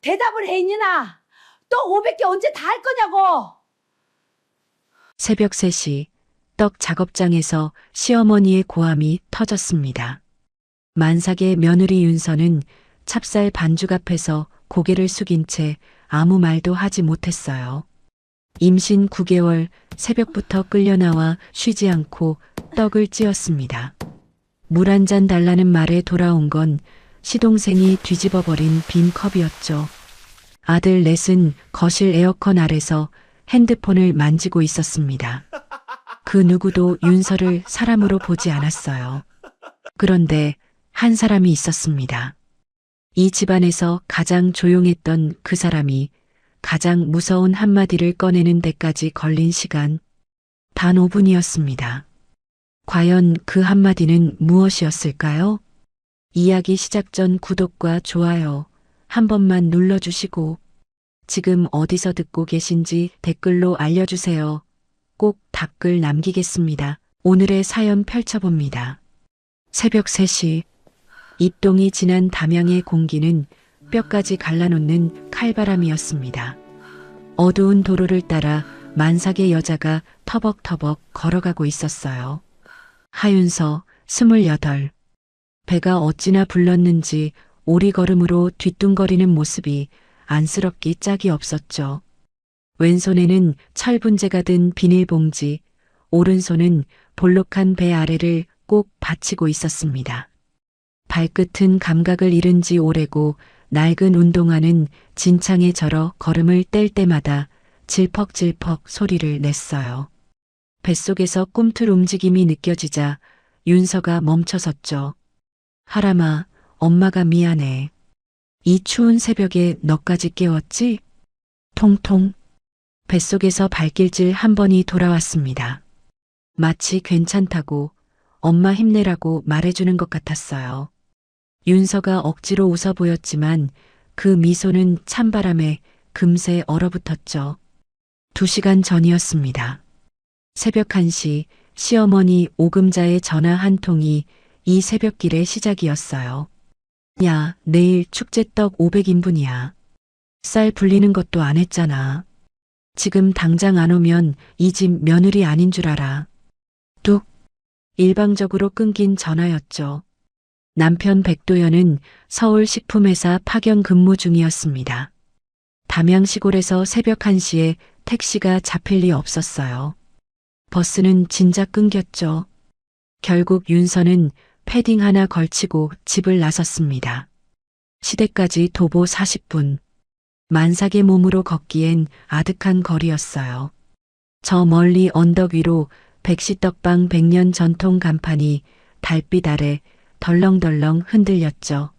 대답을 해, 이년아. 또 500개 언제 다 할 거냐고. 새벽 3시 떡 작업장에서 시어머니의 고함이 터졌습니다. 만삭의 며느리 윤서는 찹쌀 반죽 앞에서 고개를 숙인 채 아무 말도 하지 못했어요. 임신 9개월 새벽부터 끌려나와 쉬지 않고 떡을 찧었습니다. 물 한 잔 달라는 말에 돌아온 건 시동생이 뒤집어버린 빈 컵이었죠. 아들 넷은 거실 에어컨 아래서 핸드폰을 만지고 있었습니다. 그 누구도 윤서를 사람으로 보지 않았어요. 그런데 한 사람이 있었습니다. 이 집안에서 가장 조용했던 그 사람이 가장 무서운 한마디를 꺼내는 데까지 걸린 시간 단 5분이었습니다. 과연 그 한마디는 무엇이었을까요? 이야기 시작 전 구독과 좋아요 한 번만 눌러주시고 지금 어디서 듣고 계신지 댓글로 알려주세요. 꼭 답글 남기겠습니다. 오늘의 사연 펼쳐봅니다. 새벽 3시 입동이 진한 담양의 공기는 뼈까지 갈라놓는 칼바람이었습니다. 어두운 도로를 따라 만삭의 여자가 터벅터벅 걸어가고 있었어요. 하윤서 28. 배가 어찌나 불렀는지 오리걸음으로 뒤뚱거리는 모습이 안쓰럽기 짝이 없었죠. 왼손에는 철분제가 든 비닐봉지, 오른손은 볼록한 배 아래를 꼭 받치고 있었습니다. 발끝은 감각을 잃은 지 오래고 낡은 운동화는 진창에 절어 걸음을 뗄 때마다 질퍽질퍽 소리를 냈어요. 뱃속에서 꿈틀 움직임이 느껴지자 윤서가 멈춰섰죠. 하람아, 엄마가 미안해. 이 추운 새벽에 너까지 깨웠지? 통통. 뱃속에서 발길질 한 번이 돌아왔습니다. 마치 괜찮다고, 엄마 힘내라고 말해주는 것 같았어요. 윤서가 억지로 웃어 보였지만 그 미소는 찬바람에 금세 얼어붙었죠. 2시간 전이었습니다. 새벽 1시 시어머니 오금자의 전화 한 통이 이 새벽길의 시작이었어요. 야, 내일 축제떡 500인분이야. 쌀 불리는 것도 안 했잖아. 지금 당장 안 오면 이 집 며느리 아닌 줄 알아. 뚝. 일방적으로 끊긴 전화였죠. 남편 백도연은 서울식품회사 파견 근무 중이었습니다. 담양 시골에서 새벽 1시에 택시가 잡힐 리 없었어요. 버스는 진작 끊겼죠. 결국 윤서는 패딩 하나 걸치고 집을 나섰습니다. 시댁까지 도보 40분. 만삭의 몸으로 걷기엔 아득한 거리였어요. 저 멀리 언덕 위로 백시떡방 100년 전통 간판이 달빛 아래 덜렁덜렁 흔들렸죠.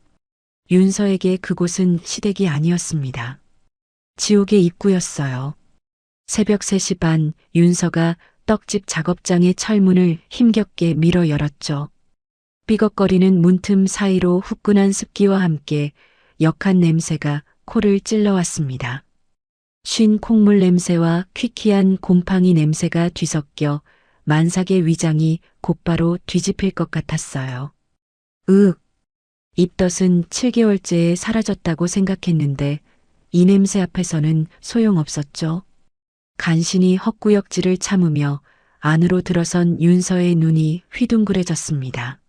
윤서에게 그곳은 시댁이 아니었습니다. 지옥의 입구였어요. 새벽 3시 반 윤서가 떡집 작업장의 철문을 힘겹게 밀어 열었죠. 삐걱거리는 문틈 사이로 후끈한 습기와 함께 역한 냄새가 코를 찔러왔습니다. 쉰 콩물 냄새와 퀴퀴한 곰팡이 냄새가 뒤섞여 만삭의 위장이 곧바로 뒤집힐 것 같았어요. 입덧은 7개월째에 사라졌다고 생각했는데 이 냄새 앞에서는 소용없었죠. 간신히 헛구역질을 참으며 안으로 들어선 윤서의 눈이 휘둥그레졌습니다.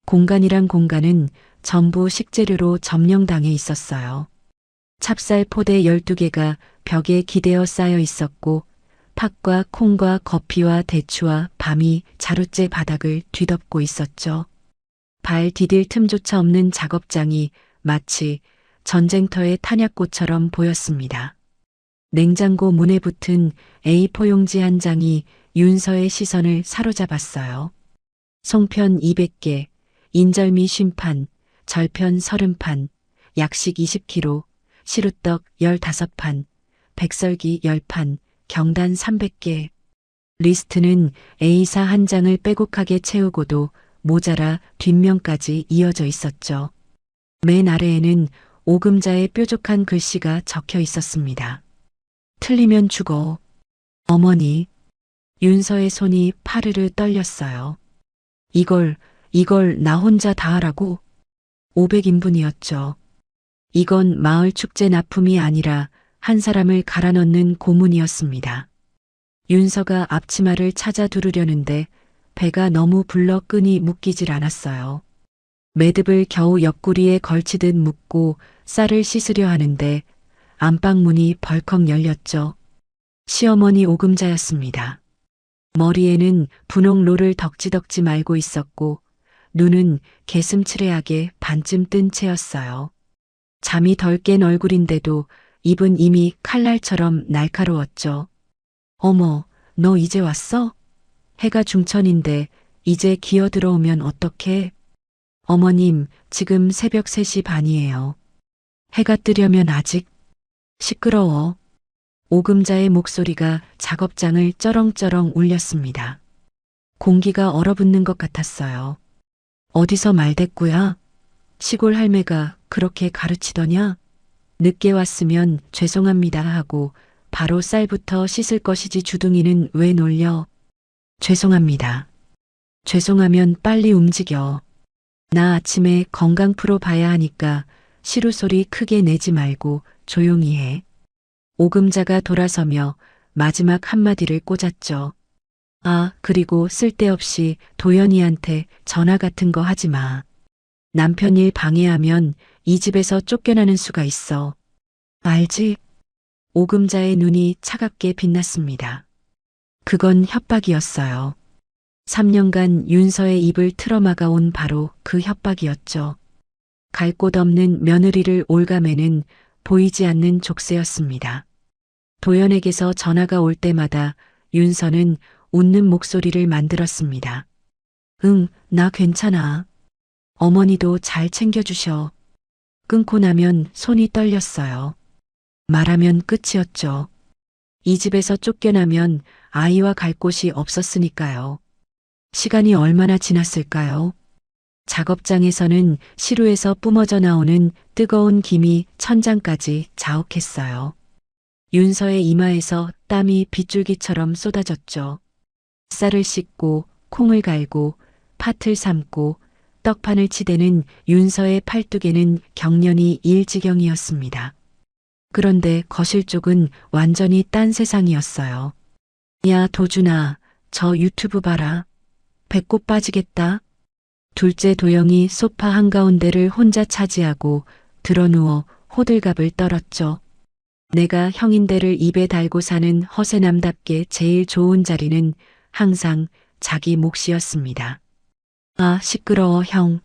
공간이란 공간은 전부 식재료로 점령당해 있었어요. 찹쌀 포대 12개가 벽에 기대어 쌓여 있었고 팥과 콩과 거피와 대추와 밤이 자루째 바닥을 뒤덮고 있었죠. 발 디딜 틈조차 없는 작업장이 마치 전쟁터의 탄약고처럼 보였습니다. 냉장고 문에 붙은 A4 용지 한 장이 윤서의 시선을 사로잡았어요. 송편 200개, 인절미 50판, 절편 30판, 약식 20kg, 시루떡 15판, 백설기 10판, 경단 300개. 리스트는 A사 한 장을 빼곡하게 채우고도 모자라 뒷면까지 이어져 있었죠. 맨 아래에는 오금자의 뾰족한 글씨가 적혀 있었습니다. 틀리면 죽어. 어머니. 윤서의 손이 파르르 떨렸어요. 이걸 나 혼자 다 하라고? 500인분이었죠. 이건 마을 축제 납품이 아니라 한 사람을 갈아 넣는 고문이었습니다. 윤서가 앞치마를 찾아 두르려는데 배가 너무 불러 끈이 묶이질 않았어요. 매듭을 겨우 옆구리에 걸치듯 묶고 쌀을 씻으려 하는데 안방 문이 벌컥 열렸죠. 시어머니 오금자였습니다. 머리에는 분홍 롤을 덕지덕지 말고 있었고 눈은 개슴츠레하게 반쯤 뜬 채였어요. 잠이 덜 깬 얼굴인데도 입은 이미 칼날처럼 날카로웠죠. 어머, 너 이제 왔어? 해가 중천인데 이제 기어 들어오면 어떡해? 어머님, 지금 새벽 3시 반이에요. 해가 뜨려면 아직 시끄러워. 오금자의 목소리가 작업장을 쩌렁쩌렁 울렸습니다. 공기가 얼어붙는 것 같았어요. 어디서 말대꾸야? 시골 할매가 그렇게 가르치더냐? 늦게 왔으면 죄송합니다 하고 바로 쌀부터 씻을 것이지 주둥이는 왜 놀려? 죄송합니다. 죄송하면 빨리 움직여. 나 아침에 건강 프로 봐야 하니까 시루 소리 크게 내지 말고 조용히 해. 오금자가 돌아서며 마지막 한마디를 꽂았죠. 아, 그리고 쓸데없이 도연이한테 전화 같은 거 하지 마. 남편 일 방해하면 이 집에서 쫓겨나는 수가 있어. 알지? 오금자의 눈이 차갑게 빛났습니다. 그건 협박이었어요. 3년간 윤서의 입을 틀어막아 온 바로 그 협박이었죠. 갈 곳 없는 며느리를 올가매는 보이지 않는 족쇄였습니다. 도연에게서 전화가 올 때마다 윤서는 웃는 목소리를 만들었습니다. 응, 나 괜찮아. 어머니도 잘 챙겨주셔. 끊고 나면 손이 떨렸어요. 말하면 끝이었죠. 이 집에서 쫓겨나면 아이와 갈 곳이 없었으니까요. 시간이 얼마나 지났을까요? 작업장에서는 시루에서 뿜어져 나오는 뜨거운 김이 천장까지 자욱했어요. 윤서의 이마에서 땀이 빗줄기처럼 쏟아졌죠. 쌀을 씻고 콩을 갈고 팥을 삶고 떡판을 치대는 윤서의 팔뚝에는 격년이 일지경이었습니다. 그런데 거실 쪽은 완전히 딴 세상이었어요. 야, 도준아, 저 유튜브 봐라. 배꼽 빠지겠다. 둘째 도영이 소파 한가운데를 혼자 차지하고 드러누워 호들갑을 떨었죠. 내가 형인대를 입에 달고 사는 허세남답게 제일 좋은 자리는 항상 자기 몫이었습니다. 아, 시끄러워, 형.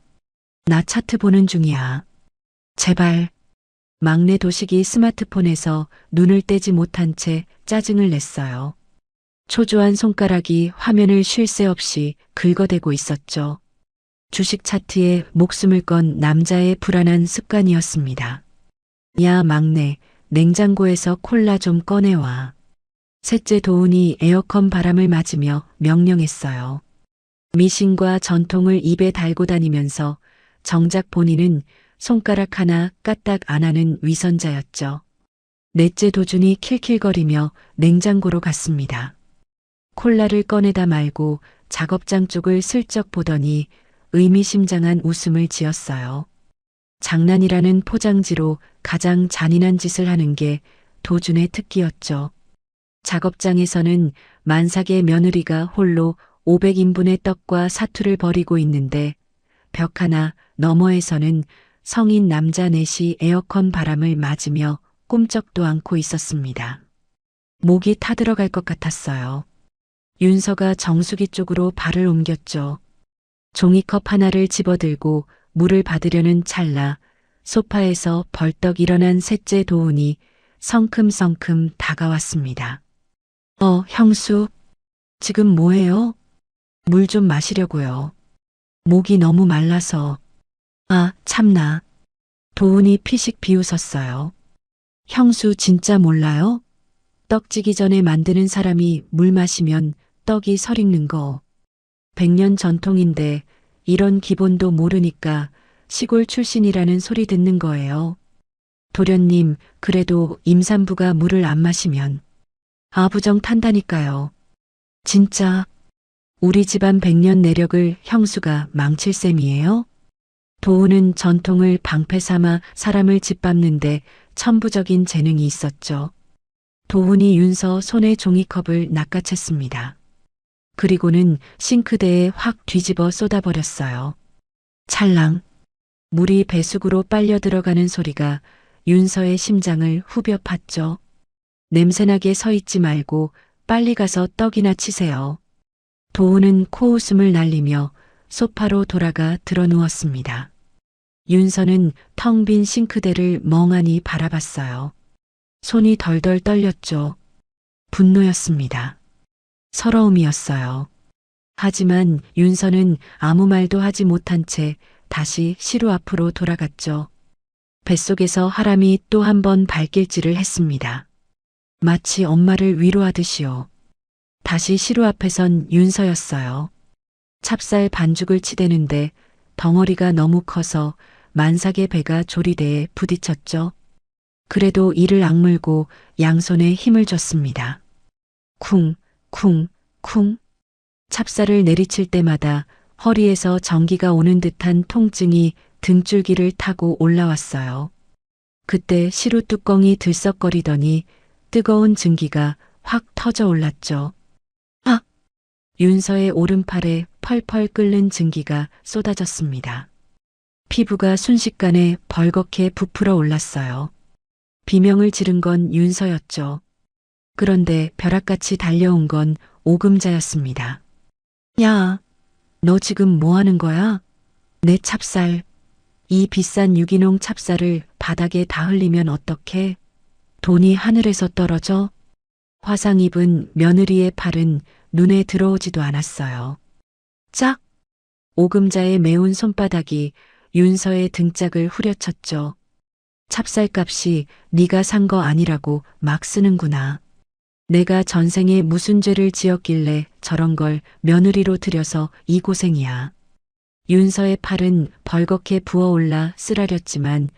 나 차트 보는 중이야. 제발. 막내 도식이 스마트폰에서 눈을 떼지 못한 채 짜증을 냈어요. 초조한 손가락이 화면을 쉴 새 없이 긁어대고 있었죠. 주식 차트에 목숨을 건 남자의 불안한 습관이었습니다. 야, 막내, 냉장고에서 콜라 좀 꺼내와. 셋째 도훈이 에어컨 바람을 맞으며 명령했어요. 미신과 전통을 입에 달고 다니면서 정작 본인은 손가락 하나 까딱 안 하는 위선자였죠. 넷째 도준이 킬킬거리며 냉장고로 갔습니다. 콜라를 꺼내다 말고 작업장 쪽을 슬쩍 보더니 의미심장한 웃음을 지었어요. 장난이라는 포장지로 가장 잔인한 짓을 하는 게 도준의 특기였죠. 작업장에서는 만삭의 며느리가 홀로 500인분의 떡과 사투를 벌이고 있는데 벽 하나 너머에서는 성인 남자 넷이 에어컨 바람을 맞으며 꼼짝도 않고 있었습니다. 목이 타들어갈 것 같았어요. 윤서가 정수기 쪽으로 발을 옮겼죠. 종이컵 하나를 집어들고 물을 받으려는 찰나 소파에서 벌떡 일어난 셋째 도훈이 성큼성큼 다가왔습니다. 형수, 지금 뭐해요? 물 좀 마시려고요. 목이 너무 말라서. 아, 참나. 도훈이 피식 비웃었어요. 형수 진짜 몰라요? 떡 찌기 전에 만드는 사람이 물 마시면 떡이 설익는 거. 100년 전통인데 이런 기본도 모르니까 시골 출신이라는 소리 듣는 거예요. 도련님, 그래도 임산부가 물을 안 마시면 아부정 탄다니까요. 진짜 우리 집안 100년 내력을 형수가 망칠 셈이에요? 도훈은 전통을 방패 삼아 사람을 짓밟는데 천부적인 재능이 있었죠. 도훈이 윤서 손에 종이컵을 낚아챘습니다. 그리고는 싱크대에 확 뒤집어 쏟아버렸어요. 찰랑. 물이 배수구로 빨려 들어가는 소리가 윤서의 심장을 후벼 팠죠. 냄새나게 서 있지 말고 빨리 가서 떡이나 치세요. 도훈은 코웃음을 날리며 소파로 돌아가 드러누웠습니다. 윤서는 텅 빈 싱크대를 멍하니 바라봤어요. 손이 덜덜 떨렸죠. 분노였습니다. 서러움이었어요. 하지만 윤서는 아무 말도 하지 못한 채 다시 시루 앞으로 돌아갔죠. 뱃속에서 하람이 또 한 번 발길질을 했습니다. 마치 엄마를 위로하듯이요. 다시 시루 앞에 선 윤서였어요. 찹쌀 반죽을 치대는데 덩어리가 너무 커서 만삭의 배가 조리대에 부딪혔죠. 그래도 이를 악물고 양손에 힘을 줬습니다. 쿵, 쿵, 쿵. 찹쌀을 내리칠 때마다 허리에서 전기가 오는 듯한 통증이 등줄기를 타고 올라왔어요. 그때 시루 뚜껑이 들썩거리더니 뜨거운 증기가 확 터져 올랐죠. 아! 윤서의 오른팔에 펄펄 끓는 증기가 쏟아졌습니다. 피부가 순식간에 벌겋게 부풀어 올랐어요. 비명을 지른 건 윤서였죠. 그런데 벼락같이 달려온 건 오금자였습니다. 야, 너 지금 뭐 하는 거야? 내 찹쌀. 이 비싼 유기농 찹쌀을 바닥에 다 흘리면 어떡해? 돈이 하늘에서 떨어져? 화상 입은 며느리의 팔은 눈에 들어오지도 않았어요. 짝! 오금자의 매운 손바닥이 윤서의 등짝을 후려쳤죠. 찹쌀값이 네가 산 거 아니라고 막 쓰는구나. 내가 전생에 무슨 죄를 지었길래 저런 걸 며느리로 들여서 이 고생이야. 윤서의 팔은 벌겋게 부어올라 쓰라렸지만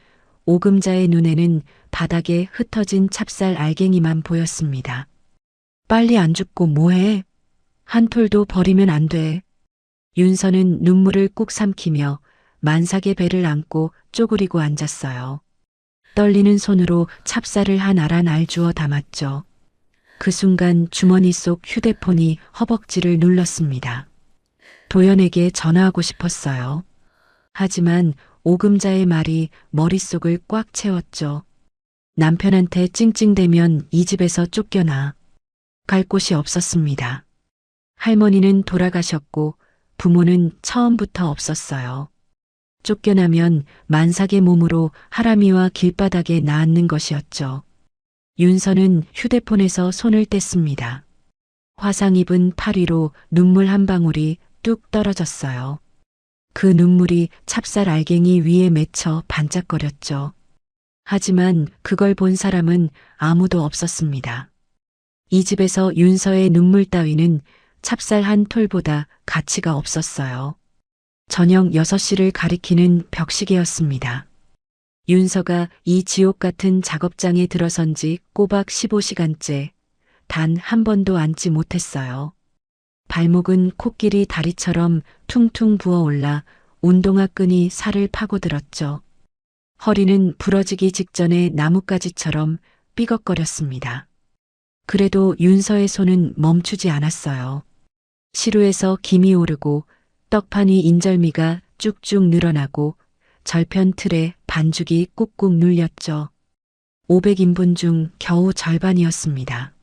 오금자의 눈에는 바닥에 흩어진 찹쌀 알갱이만 보였습니다. 빨리 안 죽고 뭐해? 한 톨도 버리면 안 돼. 윤서는 눈물을 꾹 삼키며 만삭의 배를 안고 쪼그리고 앉았어요. 떨리는 손으로 찹쌀을 한 알 한 알 주워 담았죠. 그 순간 주머니 속 휴대폰이 허벅지를 눌렀습니다. 도연에게 전화하고 싶었어요. 하지만 오금자의 말이 머릿속을 꽉 채웠죠. 남편한테 찡찡대면 이 집에서 쫓겨나. 갈 곳이 없었습니다. 할머니는 돌아가셨고 부모는 처음부터 없었어요. 쫓겨나면 만삭의 몸으로 하람이와 길바닥에 나앉는 것이었죠. 윤서는 휴대폰에서 손을 뗐습니다. 화상 입은 팔 위로 눈물 한 방울이 뚝 떨어졌어요. 그 눈물이 찹쌀 알갱이 위에 맺혀 반짝거렸죠. 하지만 그걸 본 사람은 아무도 없었습니다. 이 집에서 윤서의 눈물 따위는 찹쌀 한 톨보다 가치가 없었어요. 저녁 6시를 가리키는 벽시계였습니다. 윤서가 이 지옥 같은 작업장에 들어선 지 꼬박 15시간째 단 한 번도 앉지 못했어요. 발목은 코끼리 다리처럼 퉁퉁 부어올라 운동화 끈이 살을 파고들었죠. 허리는 부러지기 직전에 나뭇가지처럼 삐걱거렸습니다. 그래도 윤서의 손은 멈추지 않았어요. 시루에서 김이 오르고 떡판이 인절미가 쭉쭉 늘어나고 절편 틀에 반죽이 꾹꾹 눌렸죠. 500인분 중 겨우 절반이었습니다.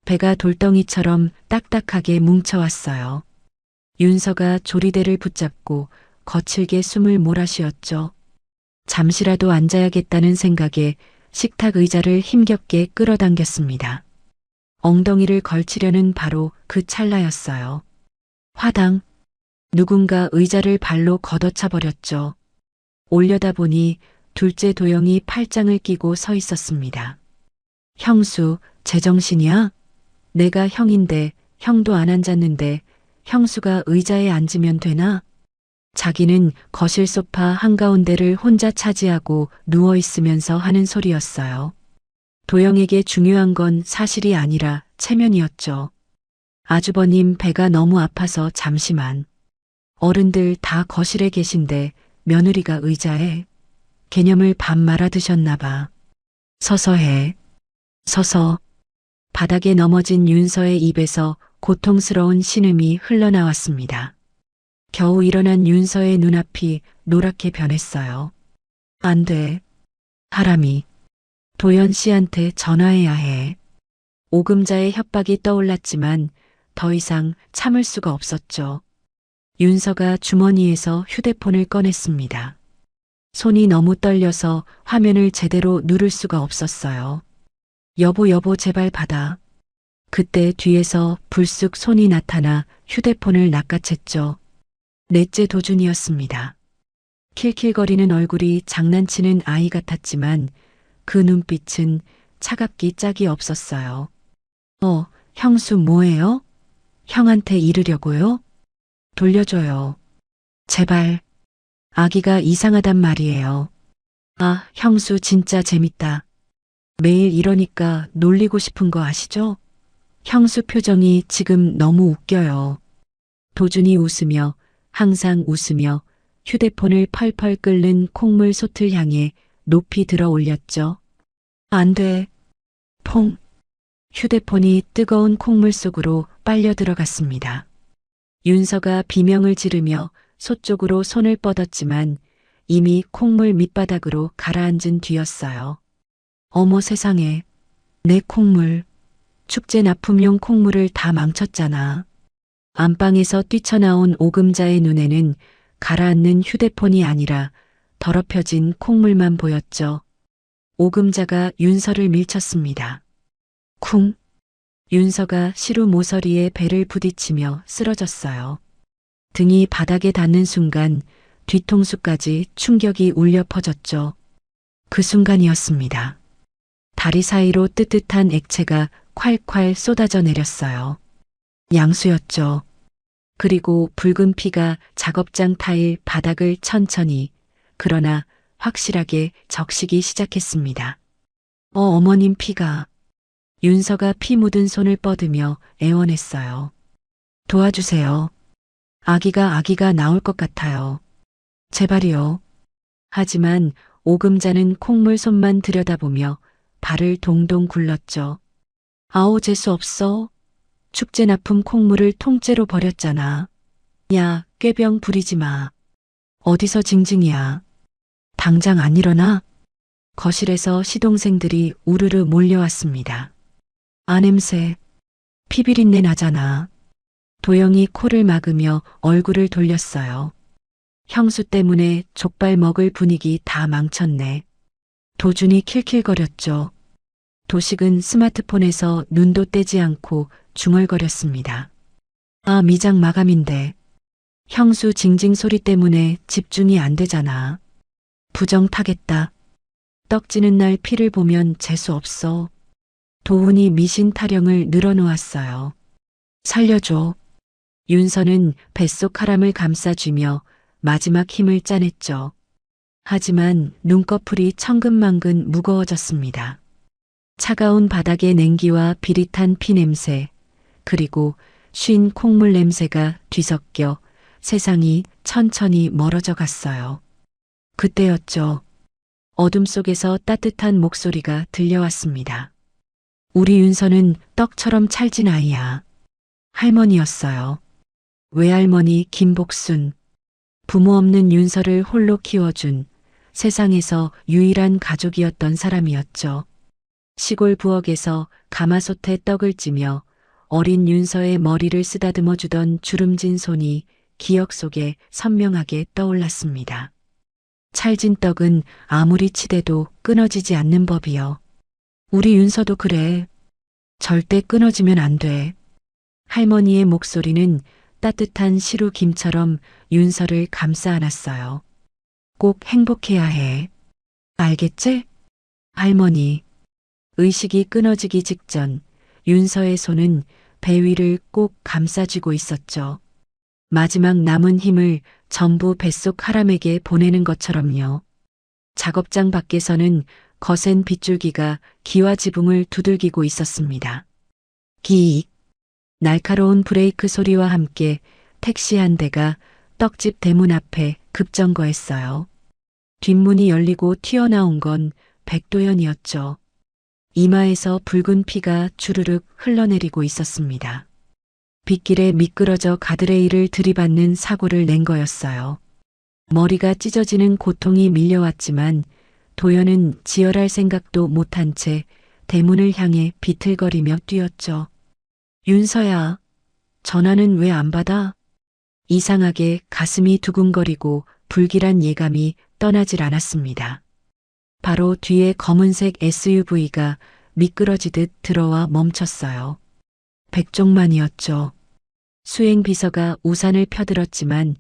배가 돌덩이처럼 딱딱하게 뭉쳐왔어요. 윤서가 조리대를 붙잡고 거칠게 숨을 몰아쉬었죠. 잠시라도 앉아야겠다는 생각에 식탁 의자를 힘겹게 끌어당겼습니다. 엉덩이를 걸치려는 바로 그 찰나였어요. 화당. 누군가 의자를 발로 걷어차 버렸죠. 올려다보니 둘째 도영이 팔짱을 끼고 서 있었습니다. 형수, 제정신이야? 내가 형인데 형도 안 앉았는데 형수가 의자에 앉으면 되나? 자기는 거실 소파 한가운데를 혼자 차지하고 누워있으면서 하는 소리였어요. 도영에게 중요한 건 사실이 아니라 체면이었죠. 아주버님 배가 너무 아파서 잠시만. 어른들 다 거실에 계신데 며느리가 의자에 개념을 밥 말아 드셨나 봐. 서서 해. 서서. 바닥에 넘어진 윤서의 입에서 고통스러운 신음이 흘러나왔습니다. 겨우 일어난 윤서의 눈앞이 노랗게 변했어요. 안 돼. 하람이. 도연 씨한테 전화해야 해. 오금자의 협박이 떠올랐지만 더 이상 참을 수가 없었죠. 윤서가 주머니에서 휴대폰을 꺼냈습니다. 손이 너무 떨려서 화면을 제대로 누를 수가 없었어요. 여보, 제발 받아. 그때 뒤에서 불쑥 손이 나타나 휴대폰을 낚아챘죠. 넷째 도준이었습니다. 킬킬거리는 얼굴이 장난치는 아이 같았지만 그 눈빛은 차갑기 짝이 없었어요. 형수 뭐해요? 형한테 이르려고요? 돌려줘요. 제발. 아기가 이상하단 말이에요. 아, 형수 진짜 재밌다. 매일 이러니까 놀리고 싶은 거 아시죠? 형수 표정이 지금 너무 웃겨요. 도준이 웃으며 항상 웃으며 휴대폰을 펄펄 끓는 콩물 솥을 향해 높이 들어 올렸죠. 안 돼. 퐁. 휴대폰이 뜨거운 콩물 속으로 빨려 들어갔습니다. 윤서가 비명을 지르며 솥 쪽으로 손을 뻗었지만 이미 콩물 밑바닥으로 가라앉은 뒤였어요. 어머 세상에. 내 콩물. 축제 납품용 콩물을 다 망쳤잖아. 안방에서 뛰쳐나온 오금자의 눈에는 가라앉는 휴대폰이 아니라 더럽혀진 콩물만 보였죠. 오금자가 윤서를 밀쳤습니다. 쿵. 윤서가 시루 모서리에 배를 부딪히며 쓰러졌어요. 등이 바닥에 닿는 순간 뒤통수까지 충격이 울려 퍼졌죠. 그 순간이었습니다. 다리 사이로 뜨뜻한 액체가 콸콸 쏟아져 내렸어요. 양수였죠. 그리고 붉은 피가 작업장 타일 바닥을 천천히 그러나 확실하게 적시기 시작했습니다. 어머님 피가. 윤서가 피 묻은 손을 뻗으며 애원했어요. 도와주세요. 아기가 나올 것 같아요. 제발이요. 하지만 오금자는 콩물 손만 들여다보며 발을 동동 굴렀죠. 아우 재수 없어. 축제 납품 콩물을 통째로 버렸잖아. 야, 꾀병 부리지 마. 어디서 징징이야. 당장 안 일어나? 거실에서 시동생들이 우르르 몰려왔습니다. 아 냄새. 피비린내 나잖아. 도영이 코를 막으며 얼굴을 돌렸어요. 형수 때문에 족발 먹을 분위기 다 망쳤네. 도준이 킬킬거렸죠. 도식은 스마트폰에서 눈도 떼지 않고 중얼거렸습니다. 아 미장 마감인데. 형수 징징 소리 때문에 집중이 안 되잖아. 부정 타겠다. 떡지는 날 피를 보면 재수 없어. 도훈이 미신 타령을 늘어놓았어요. 살려줘. 윤서는 뱃속 하람을 감싸쥐며 마지막 힘을 짜냈죠. 하지만 눈꺼풀이 천근만근 무거워졌습니다. 차가운 바닥의 냉기와 비릿한 피 냄새, 그리고 쉰 콩물 냄새가 뒤섞여 세상이 천천히 멀어져 갔어요. 그때였죠. 어둠 속에서 따뜻한 목소리가 들려왔습니다. 우리 윤서는 떡처럼 찰진 아이야. 할머니였어요. 외할머니 김복순. 부모 없는 윤서를 홀로 키워준 세상에서 유일한 가족이었던 사람이었죠. 시골 부엌에서 가마솥에 떡을 찌며 어린 윤서의 머리를 쓰다듬어 주던 주름진 손이 기억 속에 선명하게 떠올랐습니다. 찰진 떡은 아무리 치대도 끊어지지 않는 법이요. 우리 윤서도 그래. 절대 끊어지면 안 돼. 할머니의 목소리는 따뜻한 시루 김처럼 윤서를 감싸 안았어요. 꼭 행복해야 해. 알겠지? 할머니. 의식이 끊어지기 직전 윤서의 손은 배 위를 꼭 감싸쥐고 있었죠. 마지막 남은 힘을 전부 뱃속 하람에게 보내는 것처럼요. 작업장 밖에서는 거센 빗줄기가 기와 지붕을 두들기고 있었습니다. 기익. 날카로운 브레이크 소리와 함께 택시 한 대가 떡집 대문 앞에 급정거했어요. 뒷문이 열리고 튀어나온 건 백도연이었죠. 이마에서 붉은 피가 주르륵 흘러내리고 있었습니다. 빗길에 미끄러져 가드레일을 들이받는 사고를 낸 거였어요. 머리가 찢어지는 고통이 밀려왔지만 도연은 지혈할 생각도 못한 채 대문을 향해 비틀거리며 뛰었죠. 윤서야, 전화는 왜 안 받아? 이상하게 가슴이 두근거리고 불길한 예감이 떠나질 않았습니다. 바로 뒤에 검은색 SUV가 미끄러지듯 들어와 멈췄어요. 백종만이었죠. 수행비서가 우산을 펴들었지만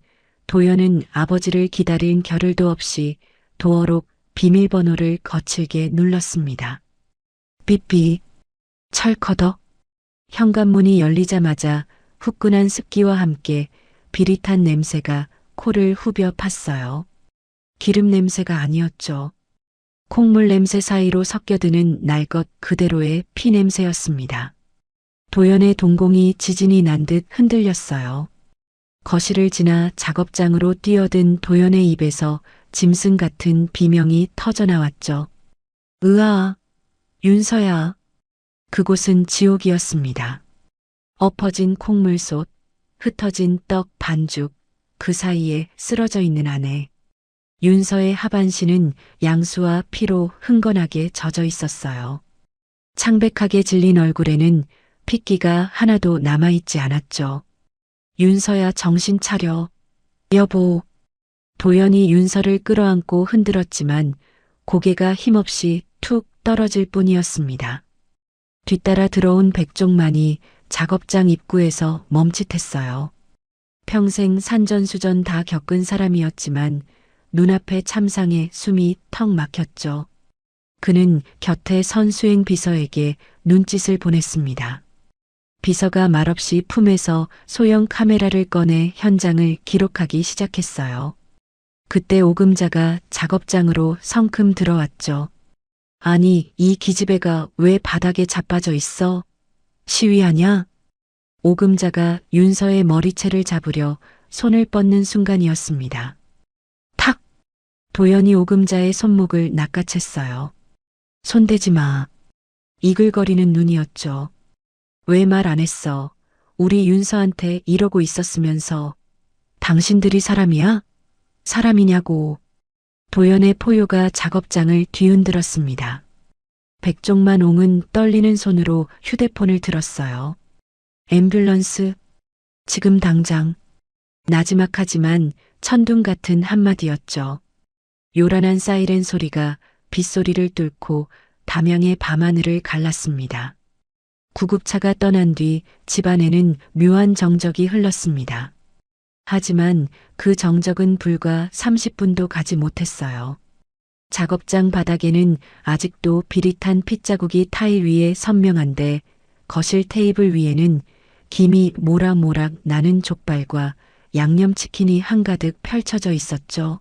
도연은 아버지를 기다린 겨를도 없이 도어록 비밀번호를 거칠게 눌렀습니다. 삐삐, 철커덕. 현관문이 열리자마자 후끈한 습기와 함께 비릿한 냄새가 코를 후벼 팠어요. 기름 냄새가 아니었죠. 콩물 냄새 사이로 섞여드는 날 것 그대로의 피 냄새였습니다. 도연의 동공이 지진이 난 듯 흔들렸어요. 거실을 지나 작업장으로 뛰어든 도연의 입에서 짐승 같은 비명이 터져나왔죠. 으아, 윤서야. 그곳은 지옥이었습니다. 엎어진 콩물솥, 흩어진 떡 반죽, 그 사이에 쓰러져 있는 아내. 윤서의 하반신은 양수와 피로 흥건하게 젖어 있었어요. 창백하게 질린 얼굴에는 핏기가 하나도 남아있지 않았죠. 윤서야, 정신 차려. 여보. 도연이 윤서를 끌어안고 흔들었지만 고개가 힘없이 툭 떨어질 뿐이었습니다. 뒤따라 들어온 백종만이 작업장 입구에서 멈칫했어요. 평생 산전수전 다 겪은 사람이었지만 눈앞의 참상에 숨이 턱 막혔죠. 그는 곁에 선 수행 비서에게 눈짓을 보냈습니다. 비서가 말없이 품에서 소형 카메라를 꺼내 현장을 기록하기 시작했어요. 그때 오금자가 작업장으로 성큼 들어왔죠. 아니, 이 기집애가 왜 바닥에 자빠져 있어? 시위하냐? 오금자가 윤서의 머리채를 잡으려 손을 뻗는 순간이었습니다. 탁! 도연이 오금자의 손목을 낚아챘어요. 손대지 마. 이글거리는 눈이었죠. 왜 말 안 했어? 우리 윤서한테 이러고 있었으면서. 당신들이 사람이야? 사람이냐고. 도연의 포효가 작업장을 뒤흔들었습니다. 백종만 옹은 떨리는 손으로 휴대폰을 들었어요. 앰뷸런스, 지금 당장. 나지막하지만 천둥 같은 한마디였죠. 요란한 사이렌 소리가 빗소리를 뚫고 담양의 밤하늘을 갈랐습니다. 구급차가 떠난 뒤 집안에는 묘한 정적이 흘렀습니다. 하지만 그 정적은 불과 30분도 가지 못했어요. 작업장 바닥에는 아직도 비릿한 핏자국이 타일 위에 선명한데 거실 테이블 위에는 김이 모락모락 나는 족발과 양념치킨이 한가득 펼쳐져 있었죠.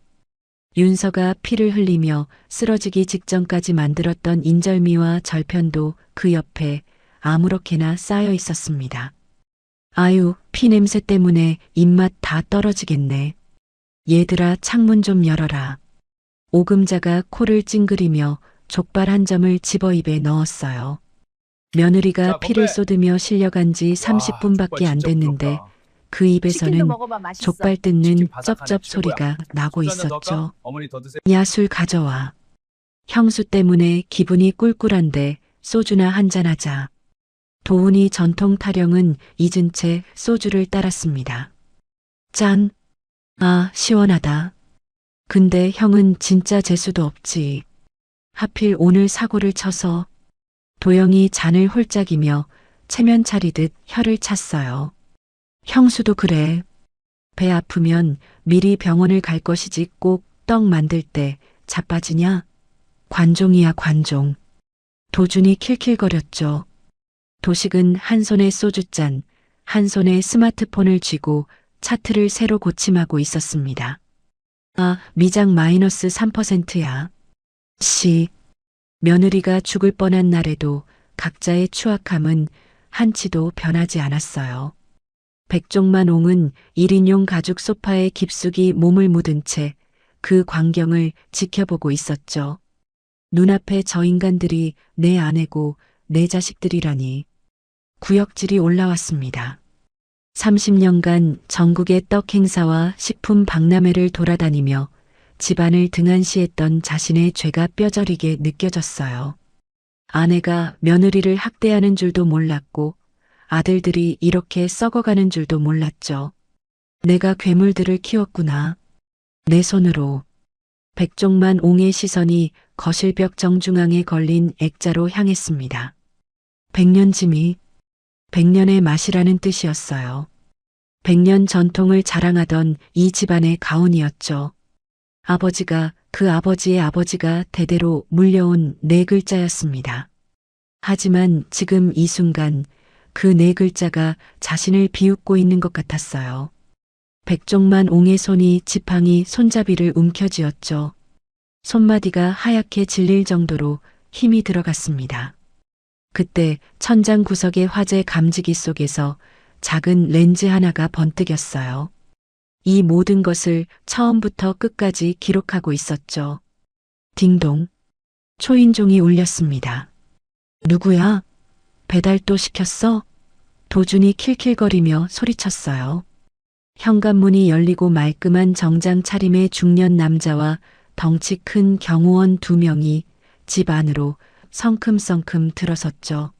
윤서가 피를 흘리며 쓰러지기 직전까지 만들었던 인절미와 절편도 그 옆에 아무렇게나 쌓여 있었습니다. 아유, 피 냄새 때문에 입맛 다 떨어지겠네. 얘들아, 창문 좀 열어라. 오금자가 코를 찡그리며 족발 한 점을 집어 입에 넣었어요. 며느리가 자, 피를 건배. 쏟으며 실려간 지 30분밖에 안 됐는데 그 치킨도 입에서는 먹어봐, 맛있어. 족발 뜯는 치킨 바삭하네, 쩝쩝 최고야. 소리가 나고 소주 한잔 있었죠. 넣을까? 어머니 더 드세요. 야, 술 가져와. 형수 때문에 기분이 꿀꿀한데 소주나 한잔하자. 도훈이 전통 타령은 잊은 채 소주를 따랐습니다. 짠. 아, 시원하다. 근데 형은 진짜 재수도 없지. 하필 오늘 사고를 쳐서. 도영이 잔을 홀짝이며 체면 차리듯 혀를 찼어요. 형수도 그래. 배 아프면 미리 병원을 갈 것이지 꼭 떡 만들 때 자빠지냐? 관종이야, 관종. 도준이 킬킬거렸죠. 도식은 한 손에 소주잔, 한 손에 스마트폰을 쥐고 차트를 새로 고침하고 있었습니다. 아, 미장 마이너스 3%야. 씨. 며느리가 죽을 뻔한 날에도 각자의 추악함은 한치도 변하지 않았어요. 백종만옹은 1인용 가죽 소파에 깊숙이 몸을 묻은 채 그 광경을 지켜보고 있었죠. 눈앞에 저 인간들이 내 아내고 내 자식들이라니. 구역질이 올라왔습니다. 30년간 전국의 떡 행사와 식품 박람회를 돌아다니며 집안을 등한시했던 자신의 죄가 뼈저리게 느껴졌어요. 아내가 며느리를 학대하는 줄도 몰랐고 아들들이 이렇게 썩어가는 줄도 몰랐죠. 내가 괴물들을 키웠구나. 내 손으로. 백종만 옹의 시선이 거실벽 정중앙에 걸린 액자로 향했습니다. 100년짐이 100년의 맛이라는 뜻이었어요. 100년 전통을 자랑하던 이 집안의 가훈이었죠. 아버지가 그 아버지의 아버지가 대대로 물려온 네 글자였습니다. 하지만 지금 이 순간 그 네 글자가 자신을 비웃고 있는 것 같았어요. 백종만 옹의 손이 지팡이 손잡이를 움켜쥐었죠. 손마디가 하얗게 질릴 정도로 힘이 들어갔습니다. 그때 천장 구석의 화재 감지기 속에서 작은 렌즈 하나가 번뜩였어요. 이 모든 것을 처음부터 끝까지 기록하고 있었죠. 딩동. 초인종이 울렸습니다. 누구야? 배달 또 시켰어? 도준이 킬킬거리며 소리쳤어요. 현관문이 열리고 말끔한 정장 차림의 중년 남자와 덩치 큰 경호원 2명이 집 안으로 성큼성큼 들어섰죠.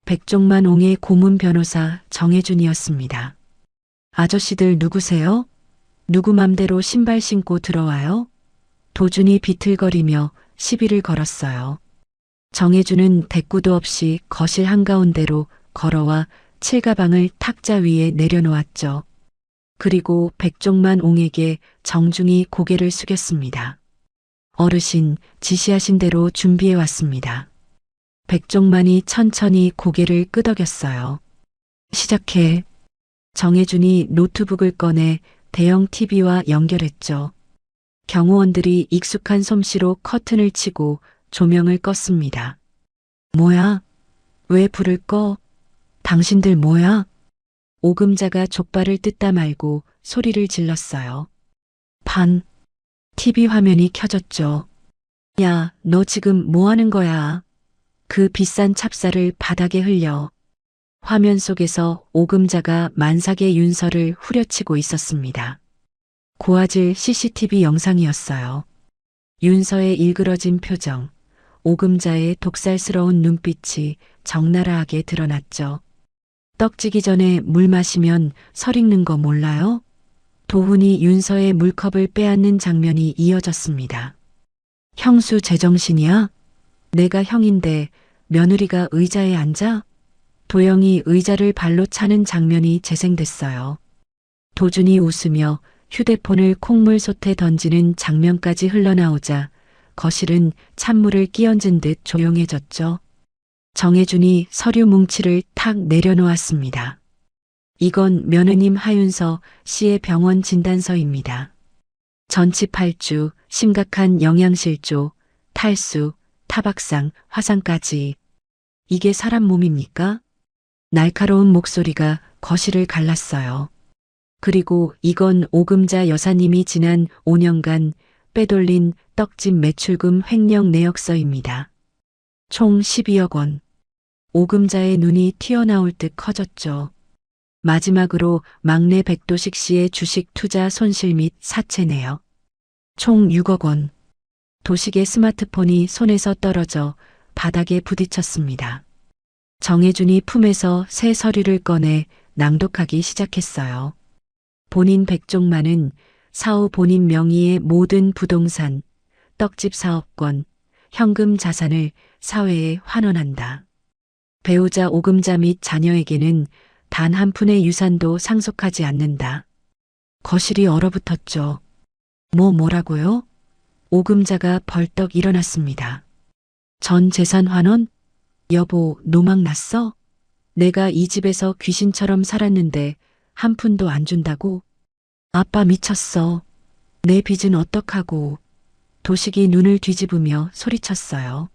백종만 옹의 고문 변호사 정혜준이었습니다. 아저씨들 누구세요? 누구 맘대로 신발 신고 들어와요? 도준이 비틀거리며 시비를 걸었어요. 정혜준은 대꾸도 없이 거실 한가운데로 걸어와 칠가방을 탁자 위에 내려놓았죠. 그리고 백종만 옹에게 정중히 고개를 숙였습니다. 어르신, 지시하신 대로 준비해 왔습니다. 백종만이 천천히 고개를 끄덕였어요. 시작해. 정혜준이 노트북을 꺼내 대형 TV와 연결했죠. 경호원들이 익숙한 솜씨로 커튼을 치고 조명을 껐습니다. 뭐야? 왜 불을 꺼? 당신들 뭐야? 오금자가 족발을 뜯다 말고 소리를 질렀어요. TV 화면이 켜졌죠. 야, 너 지금 뭐 하는 거야? 그 비싼 찹쌀을 바닥에 흘려. 화면 속에서 오금자가 만삭의 윤서를 후려치고 있었습니다. 고화질 CCTV 영상이었어요. 윤서의 일그러진 표정, 오금자의 독살스러운 눈빛이 적나라하게 드러났죠. 떡지기 전에 물 마시면 설 익는 거 몰라요? 도훈이 윤서의 물컵을 빼앗는 장면이 이어졌습니다. 형수 제정신이야? 내가 형인데 며느리가 의자에 앉아? 도영이 의자를 발로 차는 장면이 재생됐어요. 도준이 웃으며 휴대폰을 콩물솥에 던지는 장면까지 흘러나오자 거실은 찬물을 끼얹은 듯 조용해졌죠. 정혜준이 서류 뭉치를 탁 내려놓았습니다. 이건 며느님 하윤서 씨의 병원 진단서입니다. 전치 8주, 심각한 영양실조, 탈수, 타박상, 화상까지. 이게 사람 몸입니까? 날카로운 목소리가 거실을 갈랐어요. 그리고 이건 오금자 여사님이 지난 5년간 빼돌린 떡집 매출금 횡령 내역서입니다. 총 12억 원. 오금자의 눈이 튀어나올 듯 커졌죠. 마지막으로 막내 백도식 씨의 주식 투자 손실 및 사채 내역. 총 6억 원. 도식의 스마트폰이 손에서 떨어져 바닥에 부딪혔습니다. 정혜준이 품에서 새 서류를 꺼내 낭독하기 시작했어요. 본인 백종만은 사후 본인 명의의 모든 부동산, 떡집 사업권, 현금 자산을 사회에 환원한다. 배우자 오금자 및 자녀에게는 단 한 푼의 유산도 상속하지 않는다. 거실이 얼어붙었죠. 뭐라고요? 오금자가 벌떡 일어났습니다. 전 재산 환원? 여보, 노망 났어? 내가 이 집에서 귀신처럼 살았는데 한 푼도 안 준다고? 아빠 미쳤어. 내 빚은 어떡하고. 도식이 눈을 뒤집으며 소리쳤어요.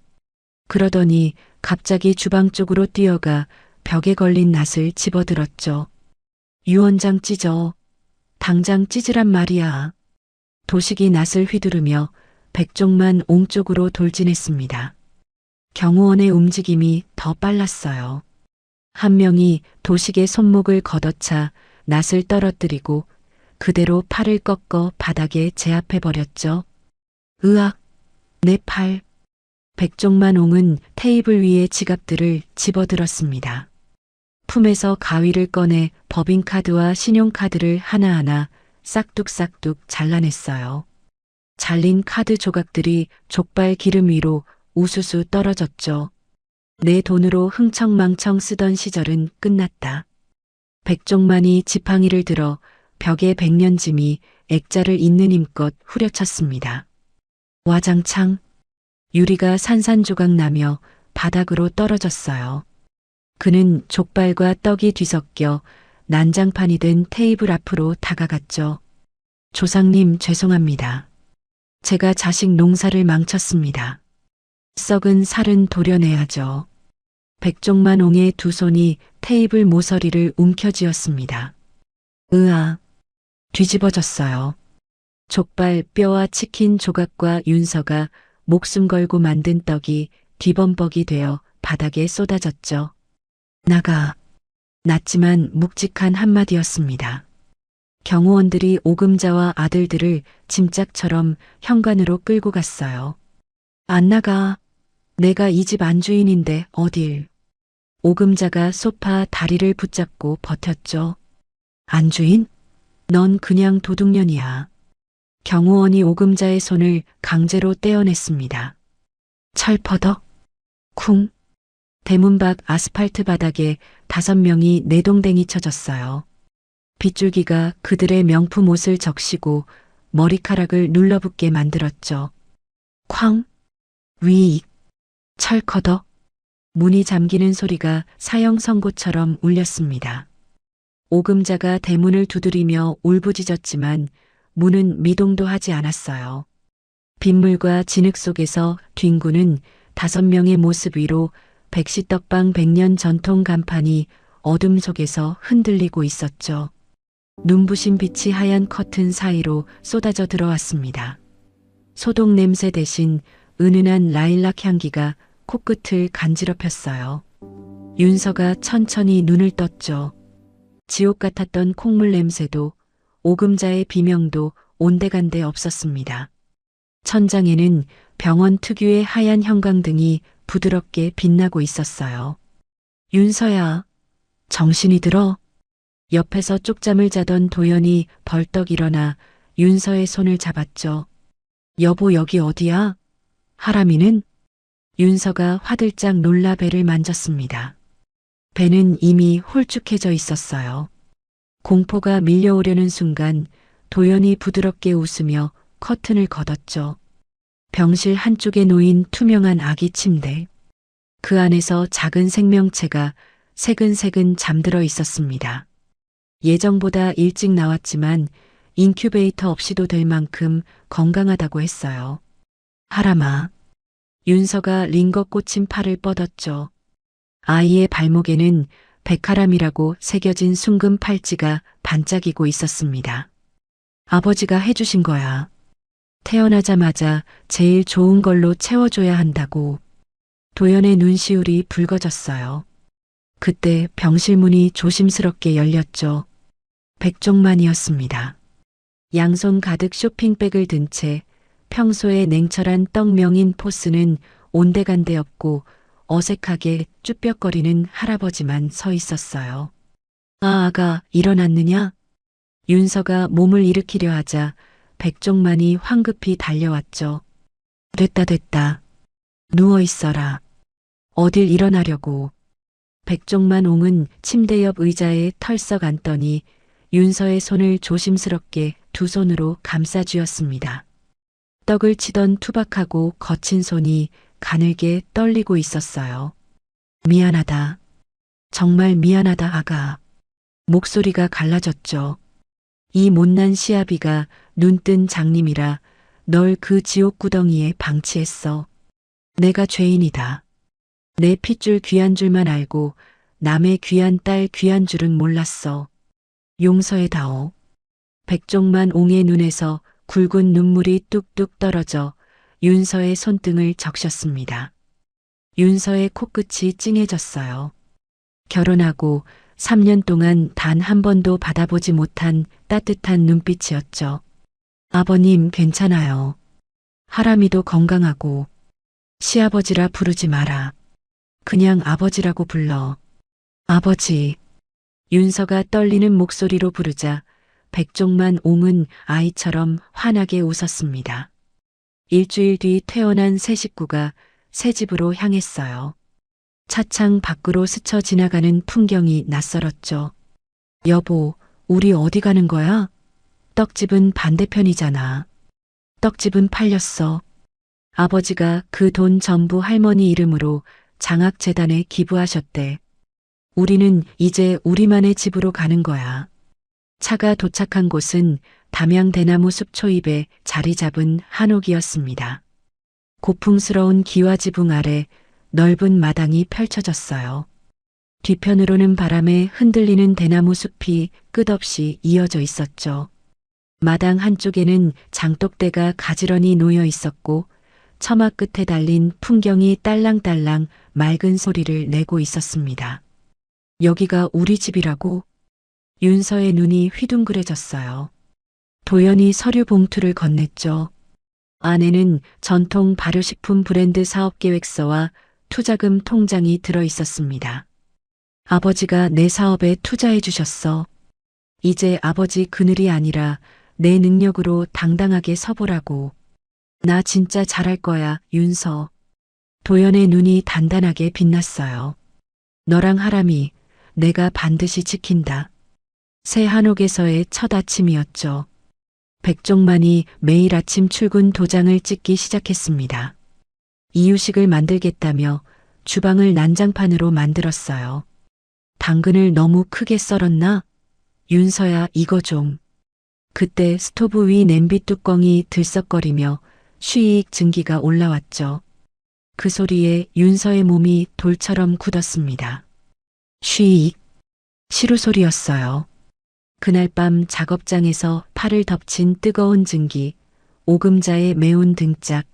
그러더니 갑자기 주방 쪽으로 뛰어가 벽에 걸린 낫을 집어들었죠. 유원장 찢어. 당장 찢으란 말이야. 도식이 낫을 휘두르며 백종만 옹 쪽으로 돌진했습니다. 경호원의 움직임이 더 빨랐어요. 한 명이 도식의 손목을 걷어차 낫을 떨어뜨리고 그대로 팔을 꺾어 바닥에 제압해버렸죠. 으악! 내 팔! 백종만 옹은 테이블 위에 지갑들을 집어들었습니다. 품에서 가위를 꺼내 법인카드와 신용카드를 하나하나 싹둑싹둑 잘라냈어요. 잘린 카드 조각들이 족발 기름 위로 우수수 떨어졌죠. 내 돈으로 흥청망청 쓰던 시절은 끝났다. 백종만이 지팡이를 들어 벽에 백년짐이 액자를 있는 힘껏 후려쳤습니다. 와장창 유리가 산산조각 나며 바닥으로 떨어졌어요. 그는 족발과 떡이 뒤섞여 난장판이 된 테이블 앞으로 다가갔죠. 조상님 죄송합니다. 제가 자식 농사를 망쳤습니다. 썩은 살은 도려내야죠. 백종만 옹의 두 손이 테이블 모서리를 움켜쥐었습니다. 으아, 뒤집어졌어요. 족발 뼈와 치킨 조각과 윤서가 목숨 걸고 만든 떡이 뒤범벅이 되어 바닥에 쏟아졌죠. 나가. 낮지만 묵직한 한마디였습니다. 경호원들이 오금자와 아들들을 짐짝처럼 현관으로 끌고 갔어요. 안 나가. 내가 이 집 안주인인데 어딜. 오금자가 소파 다리를 붙잡고 버텼죠. 안주인? 넌 그냥 도둑년이야. 경호원이 오금자의 손을 강제로 떼어냈습니다. 철퍼덕. 쿵. 대문 밖 아스팔트 바닥에 5명이 내동댕이 쳐졌어요. 빗줄기가 그들의 명품 옷을 적시고 머리카락을 눌러붙게 만들었죠. 쾅. 위익. 철커덕. 문이 잠기는 소리가 사형 선고처럼 울렸습니다. 오금자가 대문을 두드리며 울부짖었지만 문은 미동도 하지 않았어요. 빗물과 진흙 속에서 뒹구는 5명의 모습 위로 백시떡방 100년 전통 간판이 어둠 속에서 흔들리고 있었죠. 눈부신 빛이 하얀 커튼 사이로 쏟아져 들어왔습니다. 소독 냄새 대신 은은한 라일락 향기가 코끝을 간지럽혔어요. 윤서가 천천히 눈을 떴죠. 지옥 같았던 콩물 냄새도 오금자의 비명도 온데간데 없었습니다. 천장에는 병원 특유의 하얀 형광등이 부드럽게 빛나고 있었어요. 윤서야, 정신이 들어? 옆에서 쪽잠을 자던 도연이 벌떡 일어나 윤서의 손을 잡았죠. 여보 여기 어디야? 하람이는? 윤서가 화들짝 놀라 배를 만졌습니다. 배는 이미 홀쭉해져 있었어요. 공포가 밀려오려는 순간 도연이 부드럽게 웃으며 커튼을 걷었죠. 병실 한쪽에 놓인 투명한 아기 침대. 그 안에서 작은 생명체가 새근새근 잠들어 있었습니다. 예정보다 일찍 나왔지만 인큐베이터 없이도 될 만큼 건강하다고 했어요. 하람아. 윤서가 링거 꽂힌 팔을 뻗었죠. 아이의 발목에는 백하람이라고 새겨진 숭금 팔찌가 반짝이고 있었습니다. 아버지가 해주신 거야. 태어나자마자 제일 좋은 걸로 채워줘야 한다고. 도연의 눈시울이 붉어졌어요. 그때 병실 문이 조심스럽게 열렸죠. 백종만이었습니다. 양손 가득 쇼핑백을 든 채 평소에 냉철한 떡명인 포스는 온데간데 없고 어색하게 쭈뼛거리는 할아버지만 서 있었어요. 아가 일어났느냐? 윤서가 몸을 일으키려 하자 백종만이 황급히 달려왔죠. 됐다. 누워있어라. 어딜 일어나려고. 백종만 옹은 침대 옆 의자에 털썩 앉더니 윤서의 손을 조심스럽게 두 손으로 감싸쥐었습니다. 떡을 치던 투박하고 거친 손이 가늘게 떨리고 있었어요. 미안하다. 정말 미안하다 아가. 목소리가 갈라졌죠. 이 못난 시아비가 눈뜬 장님이라 널 그 지옥구덩이에 방치했어. 내가 죄인이다. 내 핏줄 귀한 줄만 알고 남의 귀한 딸 귀한 줄은 몰랐어. 용서해다오. 백종만 옹의 눈에서 굵은 눈물이 뚝뚝 떨어져 윤서의 손등을 적셨습니다. 윤서의 코끝이 찡해졌어요. 결혼하고 3년 동안 단 한 번도 받아보지 못한 따뜻한 눈빛이었죠. 아버님 괜찮아요. 하람이도 건강하고 시아버지라 부르지 마라. 그냥 아버지라고 불러. 아버지. 윤서가 떨리는 목소리로 부르자 백종만 옹은 아이처럼 환하게 웃었습니다. 일주일 뒤 퇴원한 새 식구가 새 집으로 향했어요. 차창 밖으로 스쳐 지나가는 풍경이 낯설었죠. 여보, 우리 어디 가는 거야? 떡집은 반대편이잖아. 떡집은 팔렸어. 아버지가 그 돈 전부 할머니 이름으로 장학재단에 기부하셨대. 우리는 이제 우리만의 집으로 가는 거야. 차가 도착한 곳은 담양 대나무 숲 초입에 자리 잡은 한옥이었습니다. 고풍스러운 기와지붕 아래 넓은 마당이 펼쳐졌어요. 뒤편으로는 바람에 흔들리는 대나무 숲이 끝없이 이어져 있었죠. 마당 한쪽에는 장독대가 가지런히 놓여 있었고 처마 끝에 달린 풍경이 딸랑딸랑 맑은 소리를 내고 있었습니다. 여기가 우리 집이라고? 윤서의 눈이 휘둥그레졌어요. 도연이 서류 봉투를 건넸죠. 안에는 전통 발효식품 브랜드 사업계획서와 투자금 통장이 들어 있었습니다. 아버지가 내 사업에 투자해 주셨어. 이제 아버지 그늘이 아니라 내 능력으로 당당하게 서보라고. 나 진짜 잘할 거야, 윤서. 도연의 눈이 단단하게 빛났어요. 너랑 하람이 내가 반드시 지킨다. 새 한옥에서의 첫 아침이었죠. 백종만이 매일 아침 출근 도장을 찍기 시작했습니다. 이유식을 만들겠다며 주방을 난장판으로 만들었어요. 당근을 너무 크게 썰었나? 윤서야, 이거 좀. 그때 스토브 위 냄비 뚜껑이 들썩거리며 쉬익 증기가 올라왔죠. 그 소리에 윤서의 몸이 돌처럼 굳었습니다. 쉬익. 시루 소리였어요. 그날 밤 작업장에서 팔을 덮친 뜨거운 증기, 오금자의 매운 등짝,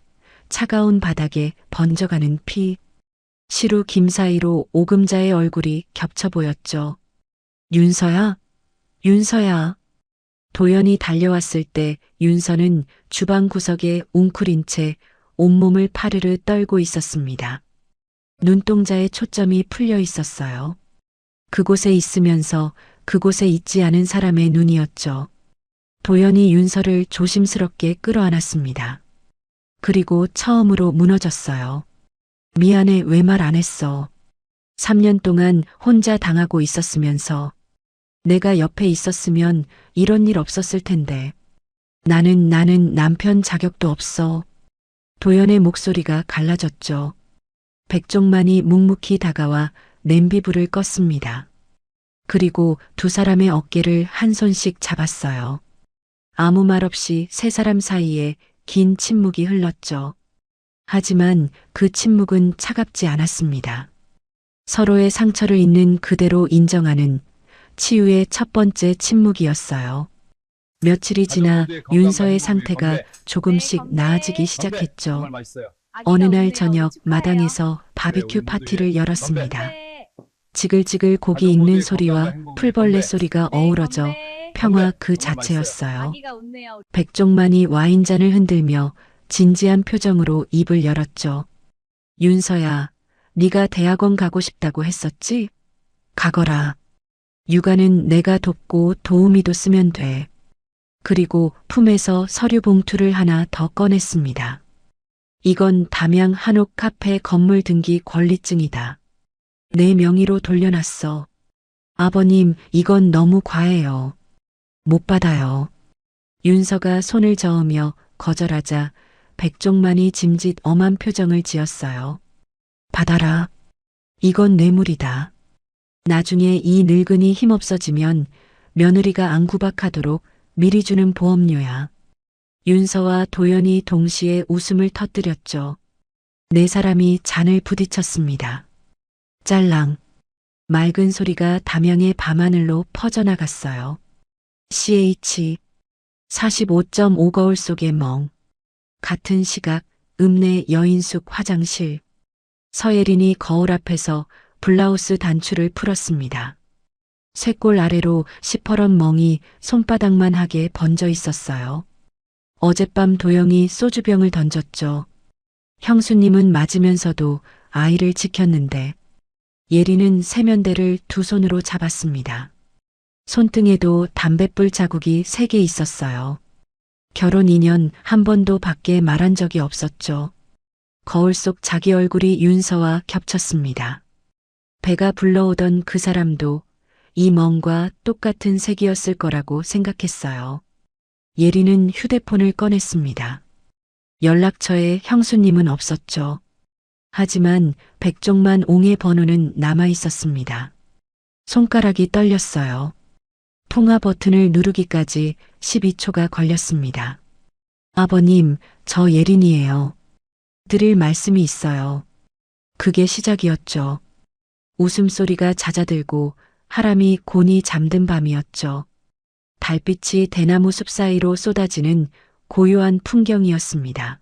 차가운 바닥에 번져가는 피. 시루 김 사이로 오금자의 얼굴이 겹쳐 보였죠. 윤서야? 윤서야. 도연이 달려왔을 때 윤서는 주방 구석에 웅크린 채 온몸을 파르르 떨고 있었습니다. 눈동자에 초점이 풀려 있었어요. 그곳에 있으면서 그곳에 있지 않은 사람의 눈이었죠. 도연이 윤서를 조심스럽게 끌어안았습니다. 그리고 처음으로 무너졌어요. 미안해, 왜 말 안 했어. 3년 동안 혼자 당하고 있었으면서 내가 옆에 있었으면 이런 일 없었을 텐데. 나는 남편 자격도 없어. 도연의 목소리가 갈라졌죠. 백종만이 묵묵히 다가와 냄비불을 껐습니다. 그리고 두 사람의 어깨를 한 손씩 잡았어요. 아무 말 없이 세 사람 사이에 긴 침묵이 흘렀죠. 하지만 그 침묵은 차갑지 않았습니다. 서로의 상처를 있는 그대로 인정하는 치유의 첫 번째 침묵이었어요. 며칠이 지나 윤서의 상태가 조금씩 나아지기 시작했죠. 어느 날 저녁 마당에서 바비큐 파티를 열었습니다. 지글지글 고기 익는 소리와 풀벌레 소리가 어우러져 평화 그 자체였어요. 백종만이 와인잔을 흔들며 진지한 표정으로 입을 열었죠. 윤서야, 네가 대학원 가고 싶다고 했었지? 가거라. 육아는 내가 돕고 도우미도 쓰면 돼. 그리고 품에서 서류 봉투를 하나 더 꺼냈습니다. 이건 담양 한옥 카페 건물 등기 권리증이다. 내 명의로 돌려놨어. 아버님, 이건 너무 과해요. 못 받아요. 윤서가 손을 저으며 거절하자 백종만이 짐짓 엄한 표정을 지었어요. 받아라. 이건 뇌물이다. 나중에 이 늙은이 힘없어지면 며느리가 안구박하도록 미리 주는 보험료야. 윤서와 도연이 동시에 웃음을 터뜨렸죠. 네 사람이 잔을 부딪혔습니다. 짤랑. 맑은 소리가 담양의 밤하늘로 퍼져나갔어요. CH 45.5 거울 속의 멍. 같은 시각 읍내 여인숙 화장실. 서예린이 거울 앞에서 블라우스 단추를 풀었습니다. 쇄골 아래로 시퍼런 멍이 손바닥만 하게 번져 있었어요. 어젯밤 도영이 소주병을 던졌죠. 형수님은 맞으면서도 아이를 지켰는데 예리는 세면대를 두 손으로 잡았습니다. 손등에도 담뱃불 자국이 3개 있었어요. 결혼 2년 한 번도 밖에 말한 적이 없었죠. 거울 속 자기 얼굴이 윤서와 겹쳤습니다. 배가 불러오던 그 사람도 이 멍과 똑같은 색이었을 거라고 생각했어요. 예리는 휴대폰을 꺼냈습니다. 연락처에 형수님은 없었죠. 하지만 백종만 옹의 번호는 남아 있었습니다. 손가락이 떨렸어요. 통화 버튼을 누르기까지 12초가 걸렸습니다. 아버님, 저 예린이에요. 드릴 말씀이 있어요. 그게 시작이었죠. 웃음소리가 잦아들고 하람이 곤히 잠든 밤이었죠. 달빛이 대나무 숲 사이로 쏟아지는 고요한 풍경이었습니다.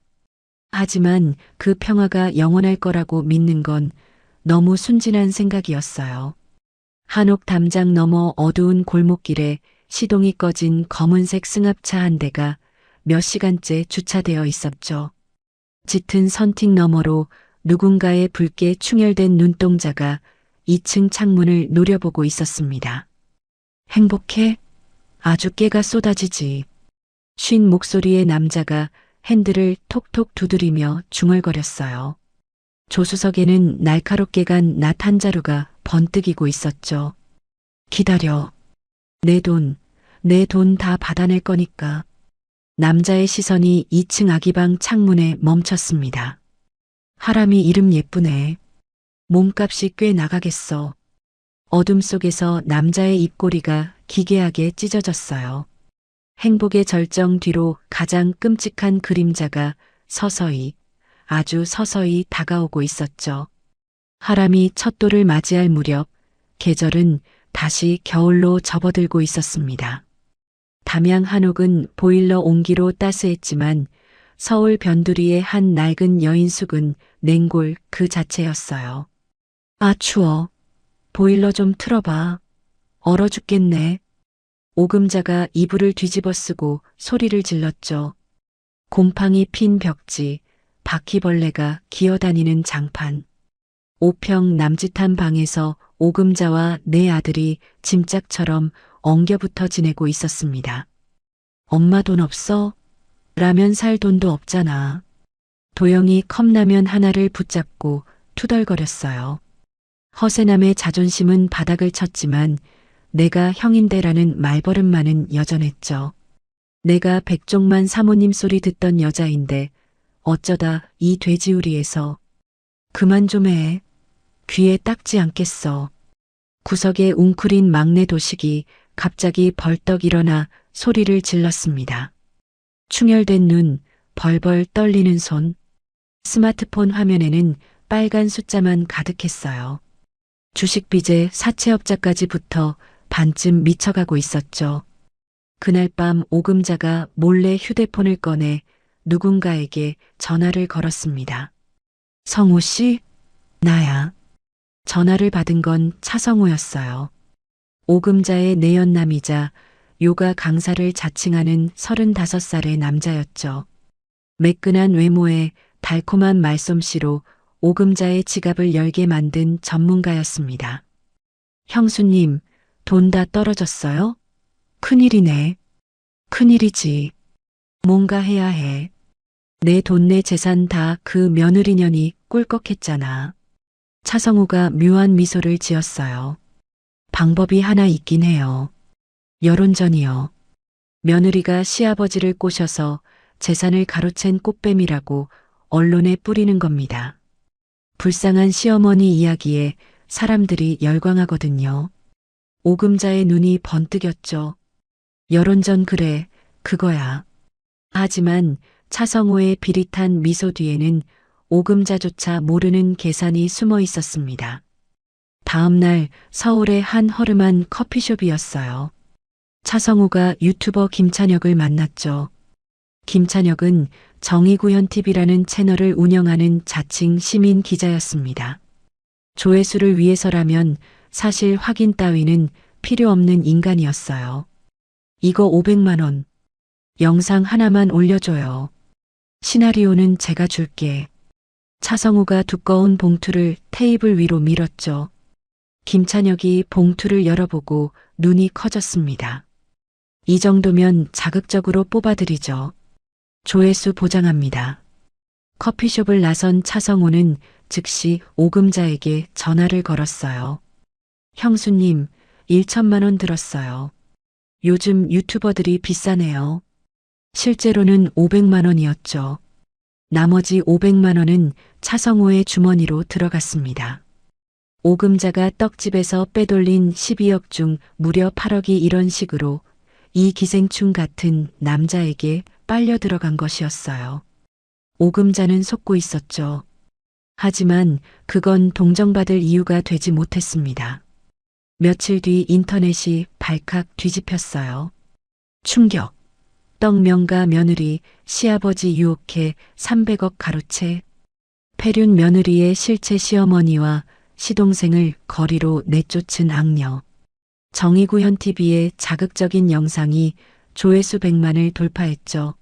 하지만 그 평화가 영원할 거라고 믿는 건 너무 순진한 생각이었어요. 한옥 담장 너머 어두운 골목길에 시동이 꺼진 검은색 승합차 한 대가 몇 시간째 주차되어 있었죠. 짙은 선팅 너머로 누군가의 붉게 충혈된 눈동자가 2층 창문을 노려보고 있었습니다. 행복해? 아주 깨가 쏟아지지. 쉰 목소리의 남자가 핸들을 톡톡 두드리며 중얼거렸어요. 조수석에는 날카롭게 간 낫 한 자루가 번뜩이고 있었죠. 기다려. 내 돈 다 받아낼 거니까. 남자의 시선이 2층 아기방 창문에 멈췄습니다. 하람이 이름 예쁘네. 몸값이 꽤 나가겠어. 어둠 속에서 남자의 입꼬리가 기괴하게 찢어졌어요. 행복의 절정 뒤로 가장 끔찍한 그림자가 서서히, 아주 서서히 다가오고 있었죠. 하람이 첫돌을 맞이할 무렵 계절은 다시 겨울로 접어들고 있었습니다. 담양 한옥은 보일러 온기로 따스했지만 서울 변두리의 한 낡은 여인숙은 냉골 그 자체였어요. 아, 추워. 보일러 좀 틀어봐. 얼어 죽겠네. 오금자가 이불을 뒤집어 쓰고 소리를 질렀죠. 곰팡이 핀 벽지, 바퀴벌레가 기어다니는 장판. 5평 남짓한 방에서 오금자와 내 아들이 짐짝처럼 엉겨붙어 지내고 있었습니다. 엄마 돈 없어? 라면 살 돈도 없잖아. 도영이 컵라면 하나를 붙잡고 투덜거렸어요. 허세남의 자존심은 바닥을 쳤지만 내가 형인데라는 말버릇만은 여전했죠. 내가 백종만 사모님 소리 듣던 여자인데 어쩌다 이 돼지우리에서. 그만 좀 해. 귀에 닦지 않겠어. 구석에 웅크린 막내 도식이 갑자기 벌떡 일어나 소리를 질렀습니다. 충혈된 눈, 벌벌 떨리는 손. 스마트폰 화면에는 빨간 숫자만 가득했어요. 주식빚에 사채업자까지 붙어 반쯤 미쳐가고 있었죠. 그날 밤 오금자가 몰래 휴대폰을 꺼내 누군가에게 전화를 걸었습니다. 성우 씨? 나야. 전화를 받은 건 차성우였어요. 오금자의 내연남이자 요가 강사를 자칭하는 35살의 남자였죠. 매끈한 외모에 달콤한 말솜씨로 오금자의 지갑을 열게 만든 전문가였습니다. 형수님, 돈 다 떨어졌어요? 큰일이네. 큰일이지. 뭔가 해야 해. 내 돈 내 재산 다 그 며느리년이 꿀꺽했잖아. 차성우가 묘한 미소를 지었어요. 방법이 하나 있긴 해요. 여론전이요. 며느리가 시아버지를 꼬셔서 재산을 가로챈 꽃뱀이라고 언론에 뿌리는 겁니다. 불쌍한 시어머니 이야기에 사람들이 열광하거든요. 오금자의 눈이 번뜩였죠. 여론전 그래, 그거야. 하지만 차성호의 비릿한 미소 뒤에는 오금자조차 모르는 계산이 숨어 있었습니다. 다음 날 서울의 한 허름한 커피숍이었어요. 차성우가 유튜버 김찬혁을 만났죠. 김찬혁은 정의구현TV라는 채널을 운영하는 자칭 시민 기자였습니다. 조회수를 위해서라면 사실 확인 따위는 필요 없는 인간이었어요. 이거 500만 원. 영상 하나만 올려줘요. 시나리오는 제가 줄게. 차성우가 두꺼운 봉투를 테이블 위로 밀었죠. 김찬혁이 봉투를 열어보고 눈이 커졌습니다. 이 정도면 자극적으로 뽑아드리죠. 조회수 보장합니다. 커피숍을 나선 차성우는 즉시 오금자에게 전화를 걸었어요. 형수님, 1천만 원 들었어요. 요즘 유튜버들이 비싸네요. 실제로는 500만 원이었죠. 나머지 500만 원은 차성우의 주머니로 들어갔습니다. 오금자가 떡집에서 빼돌린 12억 중 무려 8억이 이런 식으로 이 기생충 같은 남자에게 빨려 들어간 것이었어요. 오금자는 속고 있었죠. 하지만 그건 동정받을 이유가 되지 못했습니다. 며칠 뒤 인터넷이 발칵 뒤집혔어요. 충격. 떡명가 며느리 시아버지 유혹해 300억 가로채. 폐륜 며느리의 실체 시어머니와 시동생을 거리로 내쫓은 악녀. 정의구현TV의 자극적인 영상이 조회수 100만을 돌파했죠.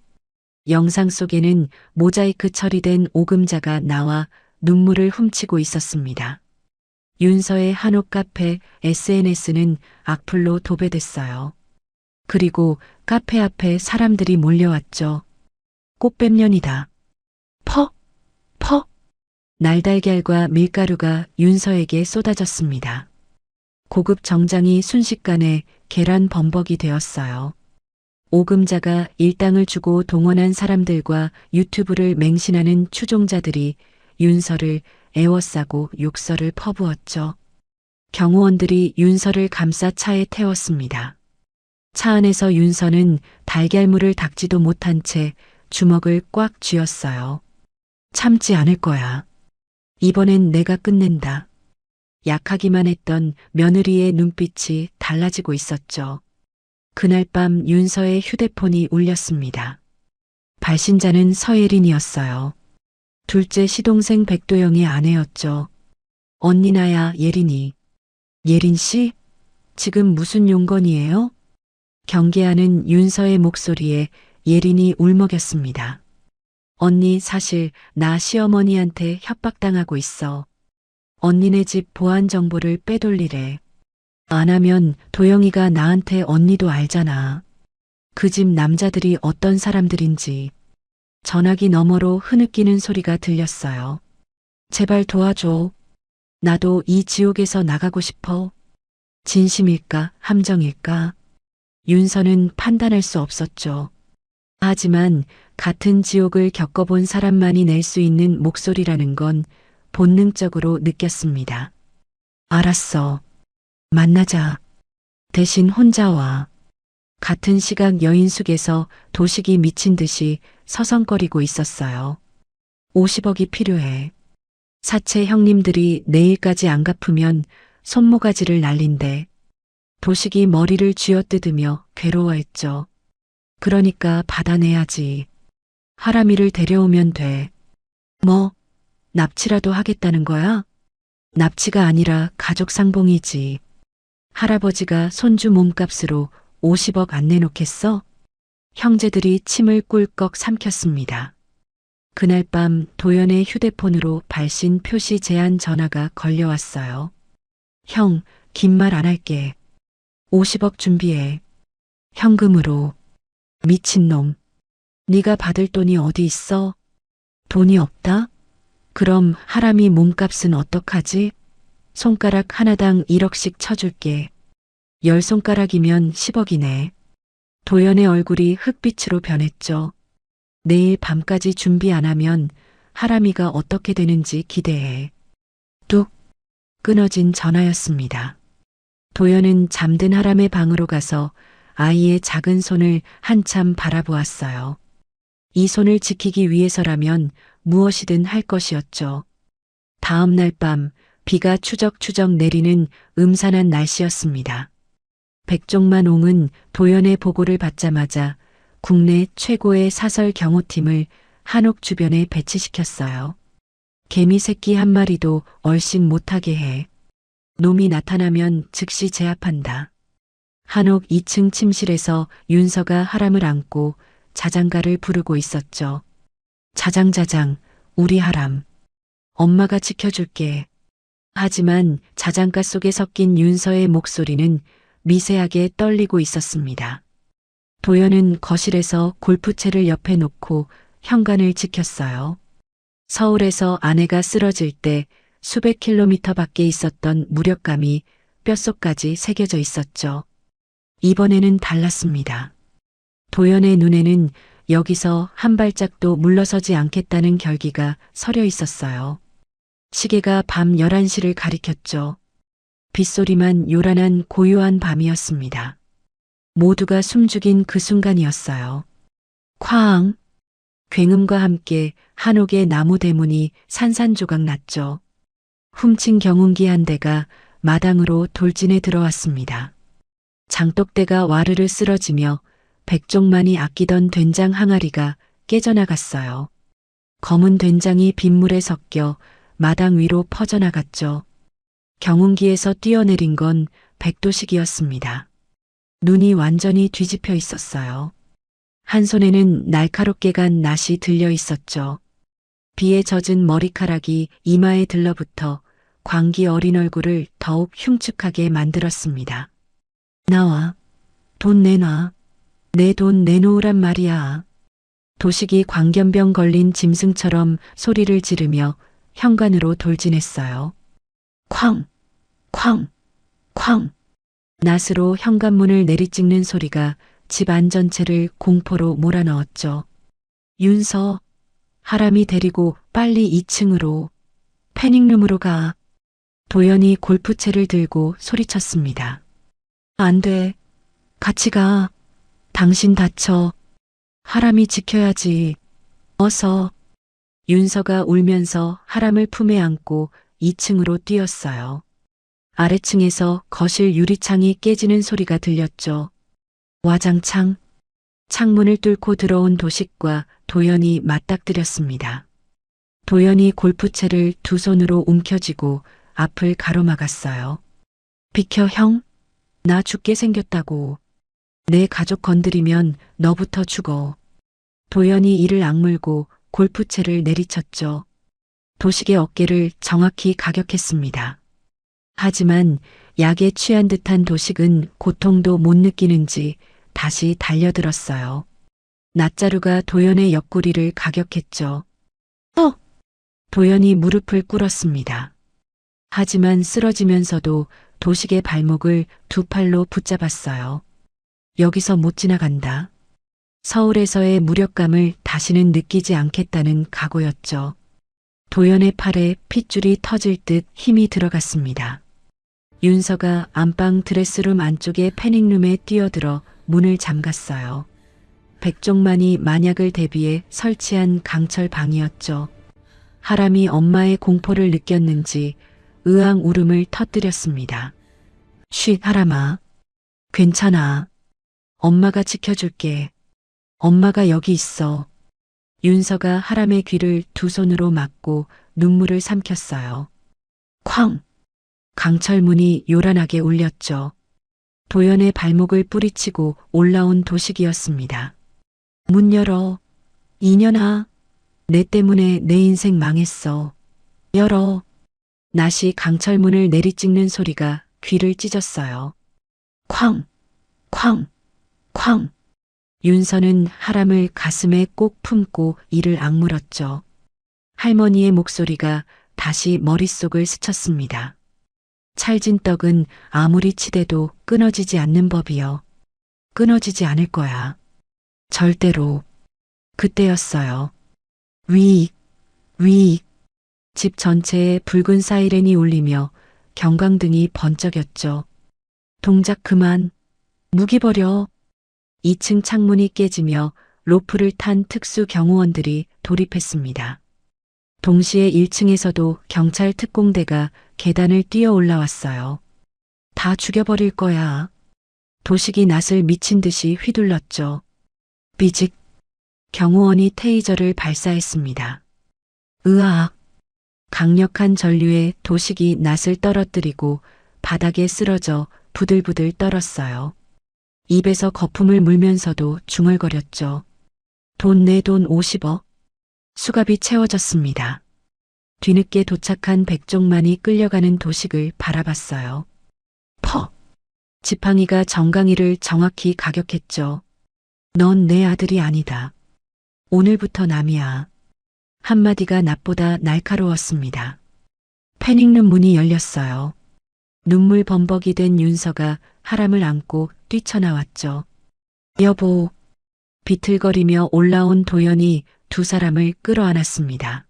영상 속에는 모자이크 처리된 오금자가 나와 눈물을 훔치고 있었습니다. 윤서의 한옥 카페 SNS는 악플로 도배됐어요. 그리고 카페 앞에 사람들이 몰려왔죠. 꽃뱀년이다. 퍽! 퍽! 날달걀과 밀가루가 윤서에게 쏟아졌습니다. 고급 정장이 순식간에 계란 범벅이 되었어요. 오금자가 일당을 주고 동원한 사람들과 유튜브를 맹신하는 추종자들이 윤서를 애워싸고 욕설을 퍼부었죠. 경호원들이 윤서를 감싸 차에 태웠습니다. 차 안에서 윤서는 달걀물을 닦지도 못한 채 주먹을 꽉 쥐었어요. 참지 않을 거야. 이번엔 내가 끝낸다. 약하기만 했던 며느리의 눈빛이 달라지고 있었죠. 그날 밤 윤서의 휴대폰이 울렸습니다. 발신자는 서예린이었어요. 둘째 시동생 백도영의 아내였죠. 언니 나야 예린이. 예린 씨? 지금 무슨 용건이에요? 경계하는 윤서의 목소리에 예린이 울먹였습니다. 언니 사실 나 시어머니한테 협박당하고 있어. 언니네 집 보안 정보를 빼돌리래. 안 하면 도영이가 나한테 언니도 알잖아. 그 집 남자들이 어떤 사람들인지. 전화기 너머로 흐느끼는 소리가 들렸어요. 제발 도와줘. 나도 이 지옥에서 나가고 싶어. 진심일까, 함정일까? 윤서는 판단할 수 없었죠. 하지만 같은 지옥을 겪어본 사람만이 낼 수 있는 목소리라는 건 본능적으로 느꼈습니다. 알았어. 만나자. 대신 혼자 와. 같은 시각 여인숙에서 도식이 미친 듯이 서성거리고 있었어요. 50억이 필요해. 사채 형님들이 내일까지 안 갚으면 손모가지를 날린대. 도식이 머리를 쥐어뜯으며 괴로워했죠. 그러니까 받아내야지. 하람이를 데려오면 돼. 뭐, 납치라도 하겠다는 거야? 납치가 아니라 가족 상봉이지. 할아버지가 손주 몸값으로 50억 안 내놓겠어? 형제들이 침을 꿀꺽 삼켰습니다. 그날 밤 도연의 휴대폰으로 발신 표시 제한 전화가 걸려왔어요. 형, 긴 말 안 할게. 50억 준비해. 현금으로. 미친놈. 네가 받을 돈이 어디 있어? 돈이 없다? 그럼 하람이 몸값은 어떡하지? 손가락 하나당 1억씩 쳐줄게. 10손가락이면 10억이네. 도연의 얼굴이 흑빛으로 변했죠. 내일 밤까지 준비 안 하면 하람이가 어떻게 되는지 기대해. 뚝 끊어진 전화였습니다. 도연은 잠든 하람의 방으로 가서 아이의 작은 손을 한참 바라보았어요. 이 손을 지키기 위해서라면 무엇이든 할 것이었죠. 다음 날 밤 비가 추적추적 내리는 음산한 날씨였습니다. 백종만옹은 도연의 보고를 받자마자 국내 최고의 사설 경호팀을 한옥 주변에 배치시켰어요. 개미 새끼 한 마리도 얼씬 못하게 해. 놈이 나타나면 즉시 제압한다. 한옥 2층 침실에서 윤서가 하람을 안고 자장가를 부르고 있었죠. 자장자장, 우리 하람. 엄마가 지켜줄게. 하지만 자장가 속에 섞인 윤서의 목소리는 미세하게 떨리고 있었습니다. 도연은 거실에서 골프채를 옆에 놓고 현관을 지켰어요. 서울에서 아내가 쓰러질 때 수백 킬로미터 밖에 있었던 무력감이 뼛속까지 새겨져 있었죠. 이번에는 달랐습니다. 도연의 눈에는 여기서 한 발짝도 물러서지 않겠다는 결기가 서려 있었어요. 시계가 밤 11시를 가리켰죠. 빗소리만 요란한 고요한 밤이었습니다. 모두가 숨죽인 그 순간이었어요. 쾅! 굉음과 함께 한옥의 나무 대문이 산산조각 났죠. 훔친 경운기 한 대가 마당으로 돌진해 들어왔습니다. 장독대가 와르르 쓰러지며 백종만이 아끼던 된장 항아리가 깨져나갔어요. 검은 된장이 빗물에 섞여 마당 위로 퍼져나갔죠. 경운기에서 뛰어내린 건 백도식이었습니다. 눈이 완전히 뒤집혀 있었어요. 한 손에는 날카롭게 간 낫이 들려 있었죠. 비에 젖은 머리카락이 이마에 들러붙어 광기 어린 얼굴을 더욱 흉측하게 만들었습니다. 나와. 돈 내놔. 내 돈 내놓으란 말이야. 도식이 광견병 걸린 짐승처럼 소리를 지르며 현관으로 돌진했어요. 쾅! 쾅! 쾅! 낫으로 현관문을 내리찍는 소리가 집 안 전체를 공포로 몰아넣었죠. 윤서, 하람이 데리고 빨리 2층으로, 패닉룸으로 가. 도연이 골프채를 들고 소리쳤습니다. 안 돼. 같이 가. 당신 다쳐. 하람이 지켜야지. 어서. 윤서가 울면서 하람을 품에 안고 2층으로 뛰었어요. 아래층에서 거실 유리창이 깨지는 소리가 들렸죠. 와장창. 창문을 뚫고 들어온 도식과 도연이 맞닥뜨렸습니다. 도연이 골프채를 두 손으로 움켜쥐고 앞을 가로막았어요. 비켜 형. 나 죽게 생겼다고. 내 가족 건드리면 너부터 죽어. 도연이 이를 악물고 골프채를 내리쳤죠. 도식의 어깨를 정확히 가격했습니다. 하지만 약에 취한 듯한 도식은 고통도 못 느끼는지 다시 달려들었어요. 낫자루가 도연의 옆구리를 가격했죠. 도연이 무릎을 꿇었습니다. 하지만 쓰러지면서도 도식의 발목을 두 팔로 붙잡았어요. 여기서 못 지나간다. 서울에서의 무력감을 다시는 느끼지 않겠다는 각오였죠. 도연의 팔에 핏줄이 터질 듯 힘이 들어갔습니다. 윤서가 안방 드레스룸 안쪽의 패닉룸에 뛰어들어 문을 잠갔어요. 백종만이 만약을 대비해 설치한 강철 방이었죠. 하람이 엄마의 공포를 느꼈는지 의앙 울음을 터뜨렸습니다. 쉿 하람아. 괜찮아. 엄마가 지켜줄게. 엄마가 여기 있어. 윤서가 하람의 귀를 두 손으로 막고 눈물을 삼켰어요. 쾅! 강철문이 요란하게 울렸죠. 도연의 발목을 뿌리치고 올라온 도식이었습니다. 문 열어. 이년아. 내 때문에 내 인생 망했어. 열어. 낫이 강철문을 내리찍는 소리가 귀를 찢었어요. 쾅! 쾅! 쾅! 윤서는 하람을 가슴에 꼭 품고 이를 악물었죠. 할머니의 목소리가 다시 머릿속을 스쳤습니다. 찰진 떡은 아무리 치대도 끊어지지 않는 법이여. 끊어지지 않을 거야. 절대로. 그때였어요. 위익, 위익. 집 전체에 붉은 사이렌이 울리며 경광등이 번쩍였죠. 동작 그만. 무기 버려. 2층 창문이 깨지며 로프를 탄 특수 경호원들이 돌입했습니다. 동시에 1층에서도 경찰 특공대가 계단을 뛰어 올라왔어요. 다 죽여버릴 거야. 도식이 낫을 미친 듯이 휘둘렀죠. 삐직. 경호원이 테이저를 발사했습니다. 으악. 강력한 전류에 도식이 낫을 떨어뜨리고 바닥에 쓰러져 부들부들 떨었어요. 입에서 거품을 물면서도 중얼거렸죠. 돈 내 돈 50억. 수갑이 채워졌습니다. 뒤늦게 도착한 백종만이 끌려가는 도식을 바라봤어요. 퍽! 지팡이가 정강이를 정확히 가격했죠. 넌 내 아들이 아니다. 오늘부터 남이야. 한마디가 낫보다 날카로웠습니다. 패닉룸 문이 열렸어요. 눈물 범벅이 된 윤서가 하람을 안고 뛰쳐나왔죠. 여보. 비틀거리며 올라온 도연이 두 사람을 끌어안았습니다.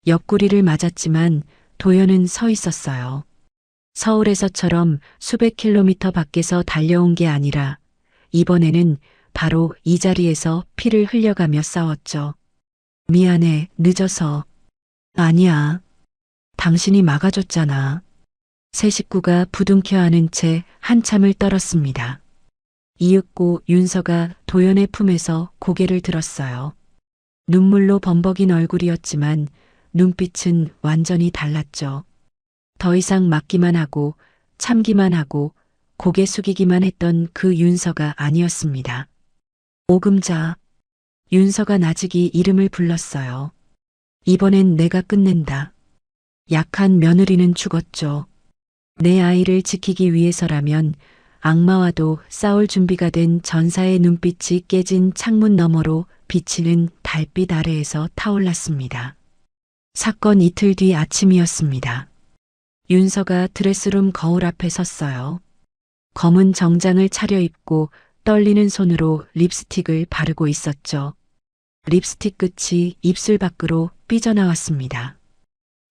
옆구리를 맞았지만 도연은 서 있었어요. 서울에서처럼 수백 킬로미터 밖에서 달려온 게 아니라 이번에는 바로 이 자리에서 피를 흘려가며 싸웠죠. 미안해, 늦어서. 아니야. 당신이 막아줬잖아. 세 식구가 부둥켜 안은 채 한참을 떨었습니다. 이윽고 윤서가 도연의 품에서 고개를 들었어요. 눈물로 범벅인 얼굴이었지만 눈빛은 완전히 달랐죠. 더 이상 막기만 하고 참기만 하고 고개 숙이기만 했던 그 윤서가 아니었습니다. 오금자. 윤서가 나직이 이름을 불렀어요. 이번엔 내가 끝낸다. 약한 며느리는 죽었죠. 내 아이를 지키기 위해서라면 악마와도 싸울 준비가 된 전사의 눈빛이 깨진 창문 너머로 비치는 달빛 아래에서 타올랐습니다. 사건 이틀 뒤 아침이었습니다. 윤서가 드레스룸 거울 앞에 섰어요. 검은 정장을 차려입고 떨리는 손으로 립스틱을 바르고 있었죠. 립스틱 끝이 입술 밖으로 삐져나왔습니다.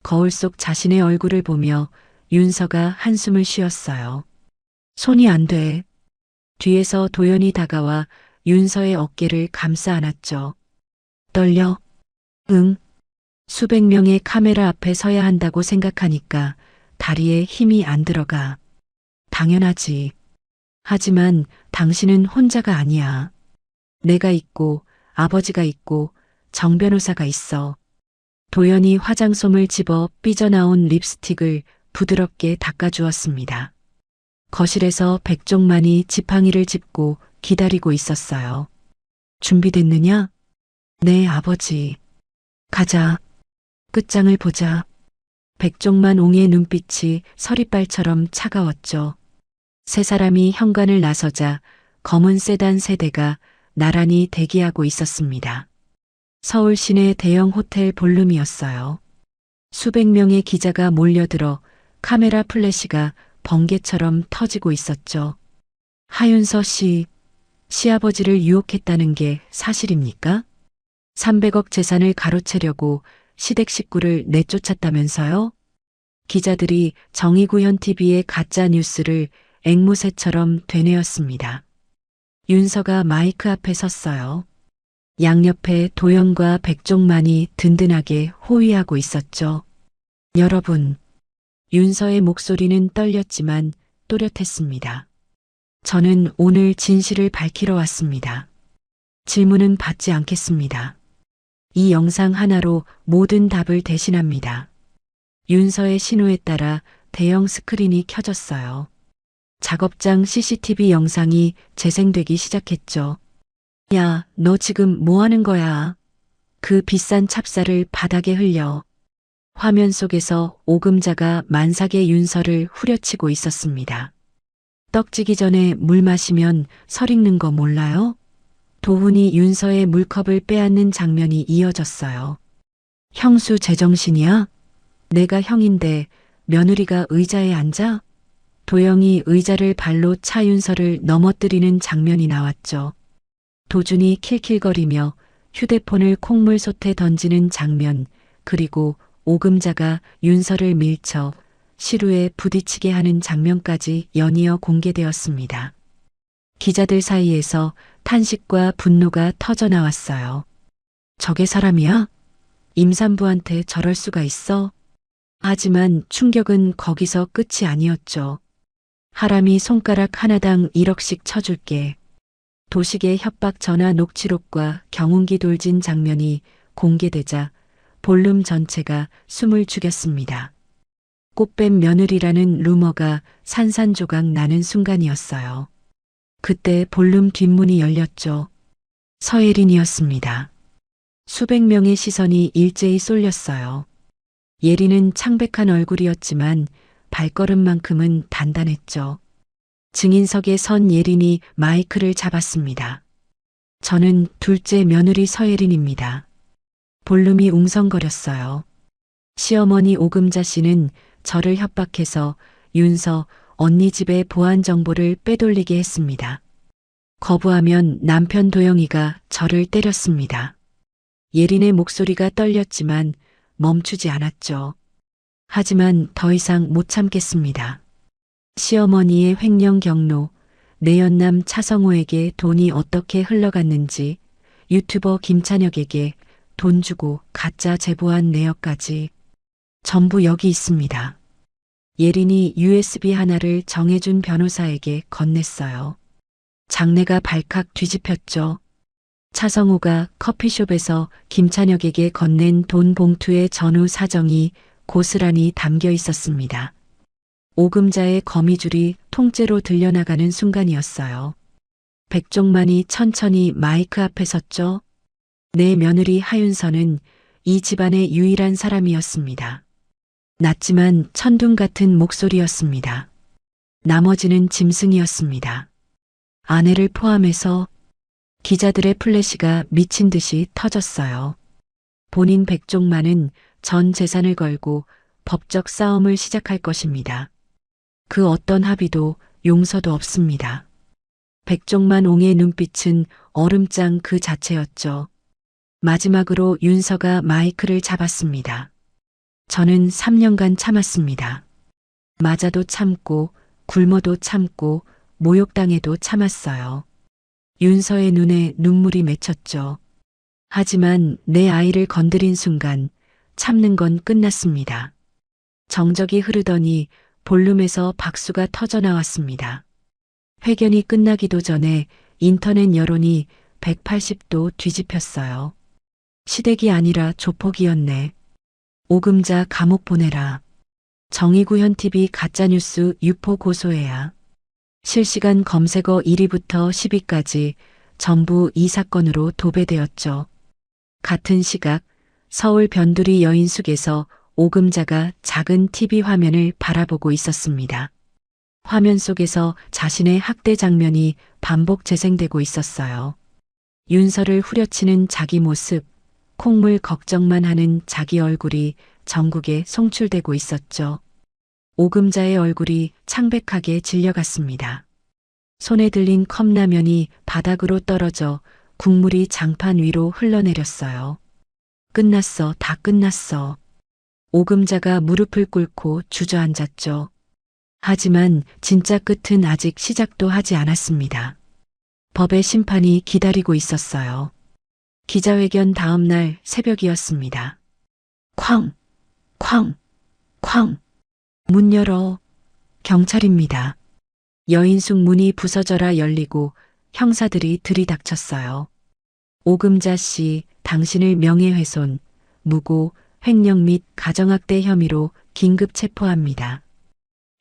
거울 속 자신의 얼굴을 보며 윤서가 한숨을 쉬었어요. 손이 안 돼. 뒤에서 도연이 다가와 윤서의 어깨를 감싸 안았죠. 떨려? 응. 수백 명의 카메라 앞에 서야 한다고 생각하니까 다리에 힘이 안 들어가. 당연하지. 하지만 당신은 혼자가 아니야. 내가 있고 아버지가 있고 정 변호사가 있어. 도연이 화장솜을 집어 삐져나온 립스틱을 부드럽게 닦아주었습니다. 거실에서 백종만이 지팡이를 짚고 기다리고 있었어요. 준비됐느냐? 네, 아버지. 가자. 끝장을 보자. 백종만 옹의 눈빛이 서리발처럼 차가웠죠. 세 사람이 현관을 나서자 검은 세단 세대가 나란히 대기하고 있었습니다. 서울 시내 대형 호텔 볼룸이었어요. 수백 명의 기자가 몰려들어 카메라 플래시가 번개처럼 터지고 있었죠. 하윤서 씨, 시아버지를 유혹했다는 게 사실입니까? 300억 재산을 가로채려고 시댁 식구를 내쫓았다면서요? 기자들이 정의구현 TV의 가짜 뉴스를 앵무새처럼 되뇌었습니다. 윤서가 마이크 앞에 섰어요. 양옆에 도연과 백종만이 든든하게 호위하고 있었죠. 여러분, 윤서의 목소리는 떨렸지만 또렷했습니다. 저는 오늘 진실을 밝히러 왔습니다. 질문은 받지 않겠습니다. 이 영상 하나로 모든 답을 대신합니다. 윤서의 신호에 따라 대형 스크린이 켜졌어요. 작업장 CCTV 영상이 재생되기 시작했죠. 야, 너 지금 뭐 하는 거야? 그 비싼 찹쌀을 바닥에 흘려. 화면 속에서 오금자가 만삭의 윤서를 후려치고 있었습니다. 떡지기 전에 물 마시면 설 익는 거 몰라요? 도훈이 윤서의 물컵을 빼앗는 장면이 이어졌어요. 형수 제정신이야? 내가 형인데 며느리가 의자에 앉아? 도영이 의자를 발로 차 윤서를 넘어뜨리는 장면이 나왔죠. 도준이 킬킬거리며 휴대폰을 콩물솥에 던지는 장면, 그리고 오금자가 윤서를 밀쳐 시루에 부딪히게 하는 장면까지 연이어 공개되었습니다. 기자들 사이에서 탄식과 분노가 터져나왔어요. 저게 사람이야? 임산부한테 저럴 수가 있어? 하지만 충격은 거기서 끝이 아니었죠. 하람이 손가락 하나당 1억씩 쳐줄게. 도식의 협박 전화 녹취록과 경운기 돌진 장면이 공개되자 볼륨 전체가 숨을 죽였습니다. 꽃뱀 며느리라는 루머가 산산조각 나는 순간이었어요. 그때 볼륨 뒷문이 열렸죠. 서예린이었습니다. 수백 명의 시선이 일제히 쏠렸어요. 예린은 창백한 얼굴이었지만 발걸음만큼은 단단했죠. 증인석에 선 예린이 마이크를 잡았습니다. 저는 둘째 며느리 서예린입니다. 볼륨이 웅성거렸어요. 시어머니 오금자 씨는 저를 협박해서 윤서 언니 집의 보안 정보를 빼돌리게 했습니다. 거부하면 남편 도영이가 저를 때렸습니다. 예린의 목소리가 떨렸지만 멈추지 않았죠. 하지만 더 이상 못 참겠습니다. 시어머니의 횡령 경로, 내연남 차성호에게 돈이 어떻게 흘러갔는지, 유튜버 김찬혁에게 돈 주고 가짜 제보한 내역까지 전부 여기 있습니다. 예린이 USB 하나를 정해준 변호사에게 건넸어요. 장내가 발칵 뒤집혔죠. 차성호가 커피숍에서 김찬혁에게 건넨 돈 봉투의 전후 사정이 고스란히 담겨 있었습니다. 오금자의 거미줄이 통째로 들려나가는 순간이었어요. 백종만이 천천히 마이크 앞에 섰죠. 내 며느리 하윤서는 이 집안의 유일한 사람이었습니다. 낮지만 천둥 같은 목소리였습니다. 나머지는 짐승이었습니다. 아내를 포함해서 기자들의 플래시가 미친 듯이 터졌어요. 본인 백종만은 전 재산을 걸고 법적 싸움을 시작할 것입니다. 그 어떤 합의도 용서도 없습니다. 백종만 옹의 눈빛은 얼음장 그 자체였죠. 마지막으로 윤서가 마이크를 잡았습니다. 저는 3년간 참았습니다. 맞아도 참고, 굶어도 참고, 모욕당해도 참았어요. 윤서의 눈에 눈물이 맺혔죠. 하지만 내 아이를 건드린 순간 참는 건 끝났습니다. 정적이 흐르더니 볼륨에서 박수가 터져 나왔습니다. 회견이 끝나기도 전에 인터넷 여론이 180도 뒤집혔어요. 시댁이 아니라 조폭이었네. 오금자 감옥 보내라. 정의구현TV 가짜뉴스 유포 고소해야. 실시간 검색어 1위부터 10위까지 전부 이 사건으로 도배되었죠. 같은 시각 서울 변두리 여인숙에서 오금자가 작은 TV 화면을 바라보고 있었습니다. 화면 속에서 자신의 학대 장면이 반복 재생되고 있었어요. 윤서를 후려치는 자기 모습, 콩물 걱정만 하는 자기 얼굴이 전국에 송출되고 있었죠. 오금자의 얼굴이 창백하게 질려갔습니다. 손에 들린 컵라면이 바닥으로 떨어져 국물이 장판 위로 흘러내렸어요. 끝났어, 다 끝났어. 오금자가 무릎을 꿇고 주저앉았죠. 하지만 진짜 끝은 아직 시작도 하지 않았습니다. 법의 심판이 기다리고 있었어요. 기자회견 다음 날 새벽이었습니다. 쾅, 쾅, 쾅. 문 열어. 경찰입니다. 여인숙 문이 부서져라 열리고 형사들이 들이닥쳤어요. 오금자 씨, 당신을 명예훼손, 무고, 횡령 및 가정학대 혐의로 긴급 체포합니다.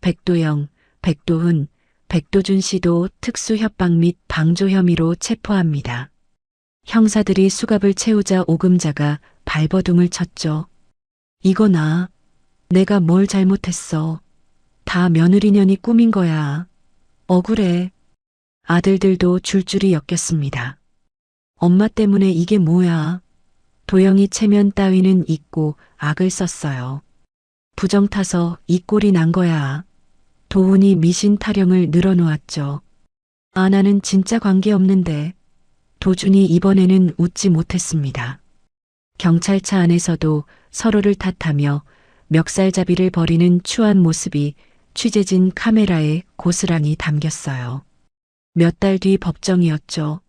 백도영, 백도훈, 백도준 씨도 특수협박 및 방조 혐의로 체포합니다. 형사들이 수갑을 채우자 오금자가 발버둥을 쳤죠. 이거 내가 뭘 잘못했어. 다 며느리년이 꾸민 거야. 억울해. 아들들도 줄줄이 엮였습니다. 엄마 때문에 이게 뭐야. 도영이 체면 따위는 잊고 악을 썼어요. 부정 타서 이 꼴이 난 거야. 도훈이 미신 타령을 늘어놓았죠. 나는 진짜 관계없는데. 도준이 이번에는 웃지 못했습니다. 경찰차 안에서도 서로를 탓하며 멱살잡이를 벌이는 추한 모습이 취재진 카메라에 고스란히 담겼어요. 몇 달 뒤 법정이었죠.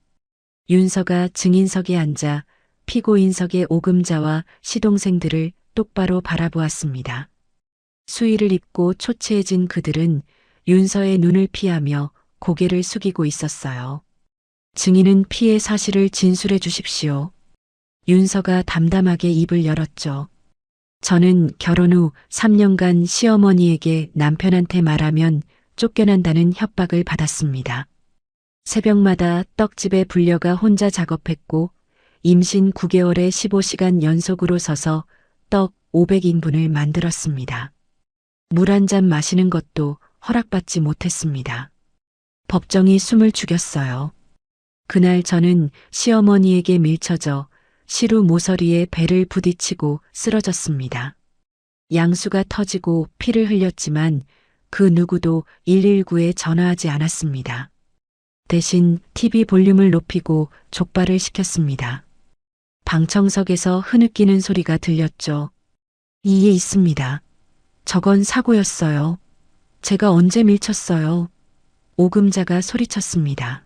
윤서가 증인석에 앉아 피고인석의 오금자와 시동생들을 똑바로 바라보았습니다. 수의를 입고 초췌해진 그들은 윤서의 눈을 피하며 고개를 숙이고 있었어요. 증인은 피해 사실을 진술해 주십시오. 윤서가 담담하게 입을 열었죠. 저는 결혼 후 3년간 시어머니에게 남편한테 말하면 쫓겨난다는 협박을 받았습니다. 새벽마다 떡집에 불려가 혼자 작업했고 임신 9개월에 15시간 연속으로 서서 떡 500인분을 만들었습니다. 물 한 잔 마시는 것도 허락받지 못했습니다. 법정이 숨을 죽였어요. 그날 저는 시어머니에게 밀쳐져 시루 모서리에 배를 부딪히고 쓰러졌습니다. 양수가 터지고 피를 흘렸지만 그 누구도 119에 전화하지 않았습니다. 대신 TV 볼륨을 높이고 족발을 시켰습니다. 방청석에서 흐느끼는 소리가 들렸죠. 이에 있습니다. 저건 사고였어요. 제가 언제 밀쳤어요. 오금자가 소리쳤습니다.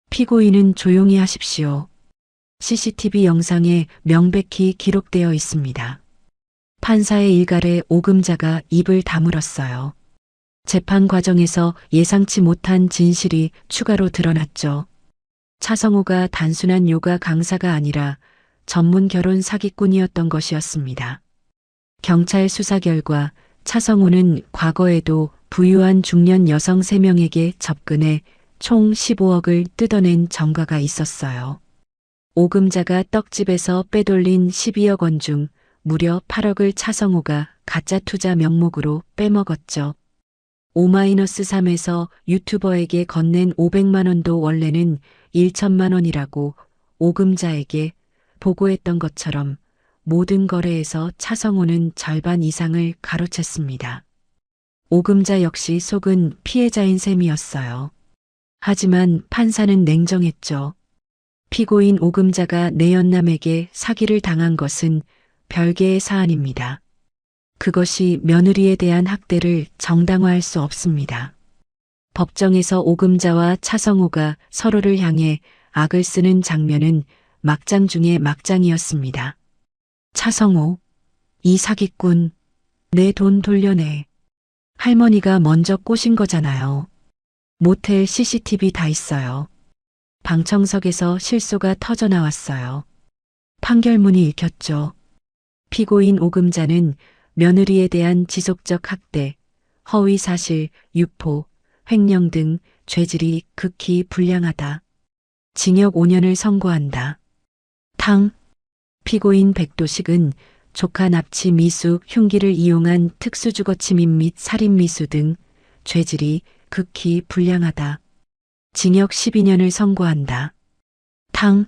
피고인은 조용히 하십시오. CCTV 영상에 명백히 기록되어 있습니다. 판사의 일갈에 오금자가 입을 다물었어요. 재판 과정에서 예상치 못한 진실이 추가로 드러났죠. 차성호가 단순한 요가 강사가 아니라 전문 결혼 사기꾼이었던 것이었습니다. 경찰 수사 결과 차성호는 과거에도 부유한 중년 여성 3명에게 접근해 총 15억을 뜯어낸 전과가 있었어요. 오금자가 떡집에서 빼돌린 12억 원 중 무려 8억을 차성호가 가짜 투자 명목으로 빼먹었죠. O-3에서 유튜버에게 건넨 500만 원도 원래는 1천만 원이라고 오금자에게 보고했던 것처럼 모든 거래에서 차성호는 절반 이상을 가로챘습니다. 오금자 역시 속은 피해자인 셈이었어요. 하지만 판사는 냉정했죠. 피고인 오금자가 내연남에게 사기를 당한 것은 별개의 사안입니다. 그것이 며느리에 대한 학대를 정당화할 수 없습니다. 법정에서 오금자와 차성호가 서로를 향해 악을 쓰는 장면은 막장 중의 막장이었습니다. 차성호, 이 사기꾼, 내 돈 돌려내. 할머니가 먼저 꼬신 거잖아요. 모텔 CCTV 다 있어요. 방청석에서 실소가 터져 나왔어요. 판결문이 읽혔죠. 피고인 오금자는 며느리에 대한 지속적 학대, 허위 사실, 유포, 횡령 등 죄질이 극히 불량하다. 징역 5년을 선고한다. 탕. 피고인 백도식은 조카 납치 미수 흉기를 이용한 특수주거침입 및 살인미수 등 죄질이 극히 불량하다. 징역 12년을 선고한다. 탕.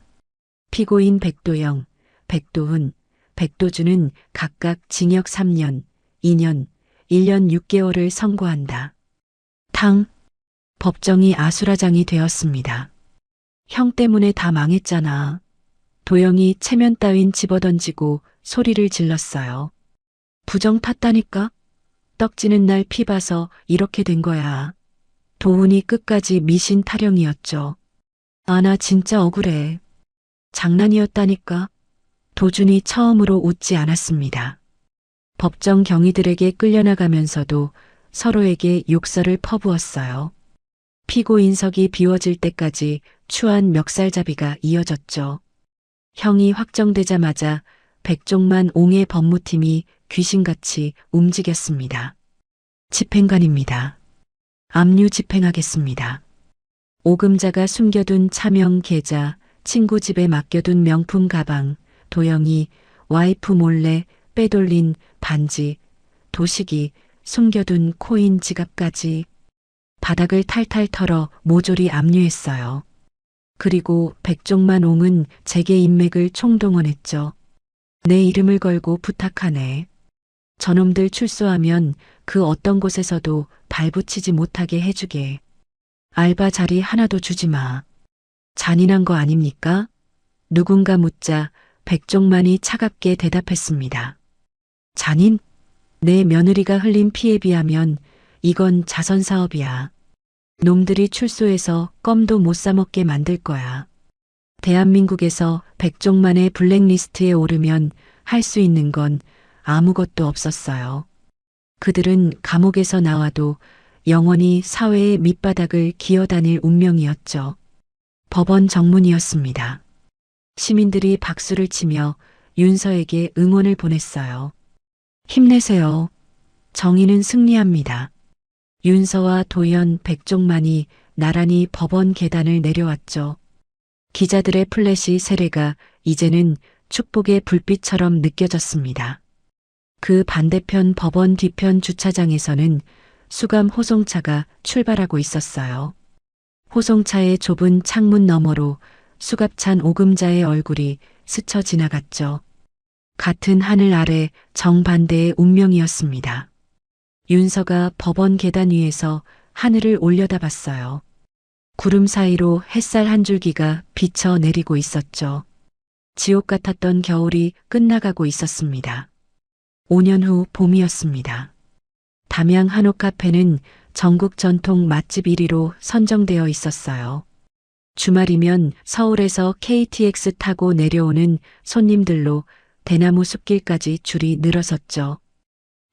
피고인 백도영, 백도훈, 백도주는 각각 징역 3년, 2년, 1년 6개월을 선고한다. 탕. 법정이 아수라장이 되었습니다. 형 때문에 다 망했잖아. 도영이 체면 따윈 집어던지고 소리를 질렀어요. 부정 탔다니까? 떡지는 날 피 봐서 이렇게 된 거야. 도훈이 끝까지 미신 타령이었죠. 아, 나 진짜 억울해. 장난이었다니까. 도준이 처음으로 웃지 않았습니다. 법정 경위들에게 끌려나가면서도 서로에게 욕설을 퍼부었어요. 피고인석이 비워질 때까지 추한 멱살잡이가 이어졌죠. 형이 확정되자마자 백종만 옹의 법무팀이 귀신같이 움직였습니다. 집행관입니다. 압류 집행하겠습니다. 오금자가 숨겨둔 차명 계좌, 친구 집에 맡겨둔 명품 가방, 도영이 와이프 몰래 빼돌린 반지, 도식이 숨겨둔 코인 지갑까지 바닥을 탈탈 털어 모조리 압류했어요. 그리고 백종만 옹은 제게 인맥을 총동원했죠. 내 이름을 걸고 부탁하네. 저놈들 출소하면 그 어떤 곳에서도 발붙이지 못하게 해주게. 알바 자리 하나도 주지 마. 잔인한 거 아닙니까? 누군가 묻자 백종만이 차갑게 대답했습니다. 잔인? 내 며느리가 흘린 피에 비하면 이건 자선사업이야. 놈들이 출소해서 껌도 못 사먹게 만들 거야. 대한민국에서 백종만의 블랙리스트에 오르면 할 수 있는 건 아무것도 없었어요. 그들은 감옥에서 나와도 영원히 사회의 밑바닥을 기어다닐 운명이었죠. 법원 정문이었습니다. 시민들이 박수를 치며 윤서에게 응원을 보냈어요. 힘내세요. 정의는 승리합니다. 윤서와 도연, 백종만이 나란히 법원 계단을 내려왔죠. 기자들의 플래시 세례가 이제는 축복의 불빛처럼 느껴졌습니다. 그 반대편 법원 뒤편 주차장에서는 수감 호송차가 출발하고 있었어요. 호송차의 좁은 창문 너머로 수갑찬 오금자의 얼굴이 스쳐 지나갔죠. 같은 하늘 아래 정반대의 운명이었습니다. 윤서가 법원 계단 위에서 하늘을 올려다봤어요. 구름 사이로 햇살 한 줄기가 비쳐 내리고 있었죠. 지옥 같았던 겨울이 끝나가고 있었습니다. 5년 후 봄이었습니다. 담양 한옥 카페는 전국 전통 맛집 1위로 선정되어 있었어요. 주말이면 서울에서 KTX 타고 내려오는 손님들로 대나무 숲길까지 줄이 늘어섰죠.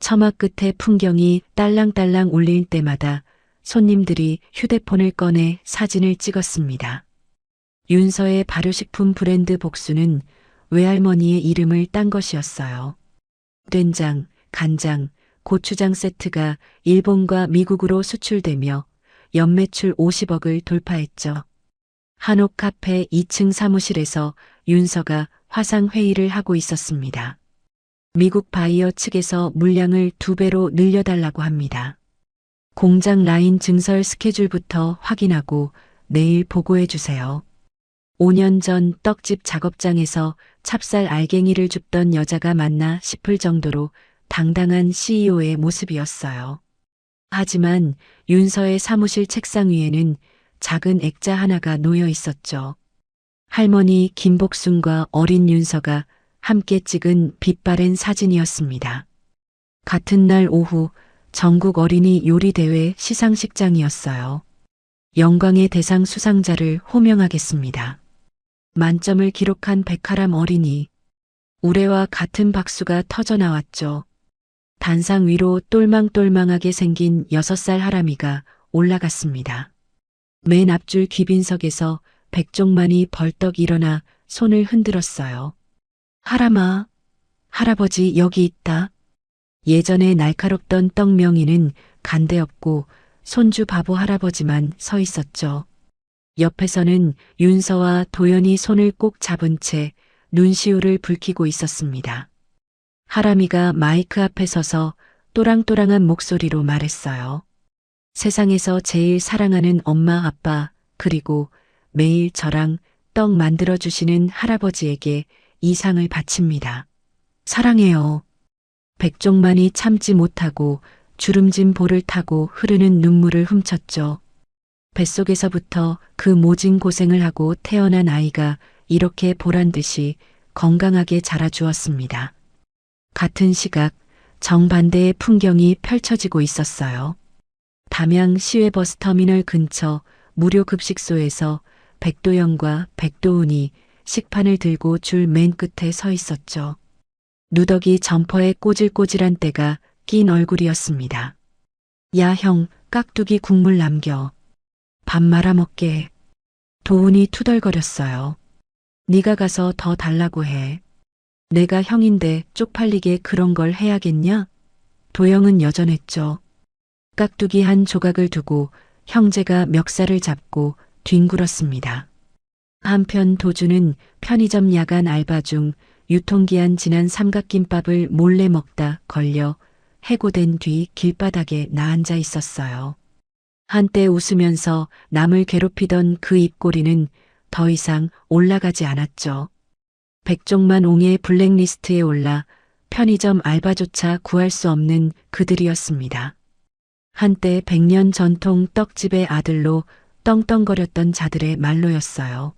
처마 끝의 풍경이 딸랑딸랑 울릴 때마다 손님들이 휴대폰을 꺼내 사진을 찍었습니다. 윤서의 발효식품 브랜드 복수는 외할머니의 이름을 딴 것이었어요. 된장, 간장, 고추장 세트가 일본과 미국으로 수출되며 연매출 50억을 돌파했죠. 한옥 카페 2층 사무실에서 윤서가 화상회의를 하고 있었습니다. 미국 바이어 측에서 물량을 2배로 늘려달라고 합니다. 공장 라인 증설 스케줄부터 확인하고 내일 보고해 주세요. 5년 전 떡집 작업장에서 찹쌀 알갱이를 줍던 여자가 맞나 싶을 정도로 당당한 CEO의 모습이었어요. 하지만 윤서의 사무실 책상 위에는 작은 액자 하나가 놓여 있었죠. 할머니 김복순과 어린 윤서가 함께 찍은 빛바랜 사진이었습니다. 같은 날 오후 전국 어린이 요리대회 시상식장이었어요. 영광의 대상 수상자를 호명하겠습니다. 만점을 기록한 백하람 어린이. 우레와 같은 박수가 터져 나왔죠. 단상 위로 똘망똘망하게 생긴 6살 하람이가 올라갔습니다. 맨 앞줄 귀빈석에서 백종만이 벌떡 일어나 손을 흔들었어요. 하람아, 할아버지 여기 있다. 예전에 날카롭던 떡명이는 간데없고 손주 바보 할아버지만 서 있었죠. 옆에서는 윤서와 도연이 손을 꼭 잡은 채 눈시울을 붉히고 있었습니다. 하람이가 마이크 앞에 서서 또랑또랑한 목소리로 말했어요. 세상에서 제일 사랑하는 엄마 아빠 그리고 매일 저랑 떡 만들어주시는 할아버지에게 이 상을 바칩니다. 사랑해요. 백종만이 참지 못하고 주름진 볼을 타고 흐르는 눈물을 훔쳤죠. 뱃속에서부터 그 모진 고생을 하고 태어난 아이가 이렇게 보란듯이 건강하게 자라주었습니다. 같은 시각 정반대의 풍경이 펼쳐지고 있었어요. 담양 시외버스터미널 근처 무료 급식소에서 백도영과 백도훈이 식판을 들고 줄 맨 끝에 서 있었죠. 누더기 점퍼에 꼬질꼬질한 때가 낀 얼굴이었습니다. 야 형, 깍두기 국물 남겨. 밥 말아먹게. 도훈이 투덜거렸어요. 네가 가서 더 달라고 해. 내가 형인데 쪽팔리게 그런 걸 해야겠냐? 도영은 여전했죠. 깍두기 한 조각을 두고 형제가 멱살을 잡고 뒹굴었습니다. 한편 도주는 편의점 야간 알바 중 유통기한 지난 삼각김밥을 몰래 먹다 걸려 해고된 뒤 길바닥에 나앉아 있었어요. 한때 웃으면서 남을 괴롭히던 그 입꼬리는 더 이상 올라가지 않았죠. 백종만 옹의 블랙리스트에 올라 편의점 알바조차 구할 수 없는 그들이었습니다. 한때 100년 전통 떡집의 아들로 떵떵거렸던 자들의 말로였어요.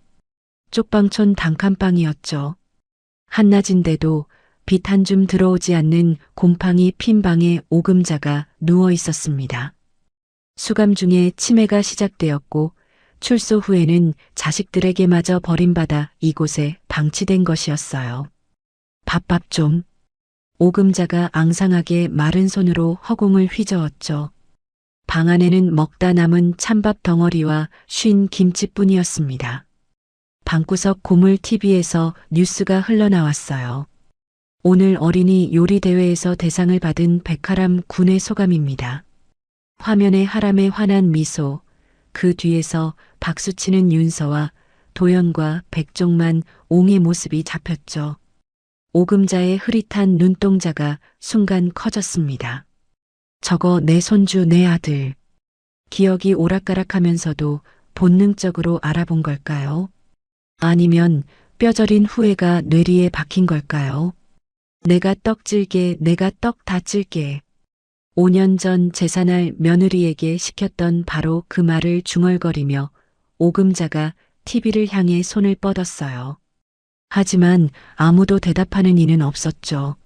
쪽방촌 단칸방이었죠. 한낮인데도 빛 한 줌 들어오지 않는 곰팡이 핀 방에 오금자가 누워 있었습니다. 수감 중에 치매가 시작되었고 출소 후에는 자식들에게마저 버림받아 이곳에 방치된 것이었어요. 밥밥 좀. 오금자가 앙상하게 마른 손으로 허공을 휘저었죠. 방 안에는 먹다 남은 찬밥 덩어리와 쉰 김치뿐이었습니다. 방구석 고물 TV에서 뉴스가 흘러나왔어요. 오늘 어린이 요리 대회에서 대상을 받은 백하람 군의 소감입니다. 화면에 하람의 환한 미소, 그 뒤에서 박수치는 윤서와 도연과 백종만, 옹의 모습이 잡혔죠. 오금자의 흐릿한 눈동자가 순간 커졌습니다. 저거 내 손주 내 아들. 기억이 오락가락하면서도 본능적으로 알아본 걸까요? 아니면 뼈저린 후회가 뇌리에 박힌 걸까요? 내가 떡질게, 내가 떡 다 찔게. 5년 전 제사날 며느리에게 시켰던 바로 그 말을 중얼거리며 오금자가 TV를 향해 손을 뻗었어요. 하지만 아무도 대답하는 이는 없었죠.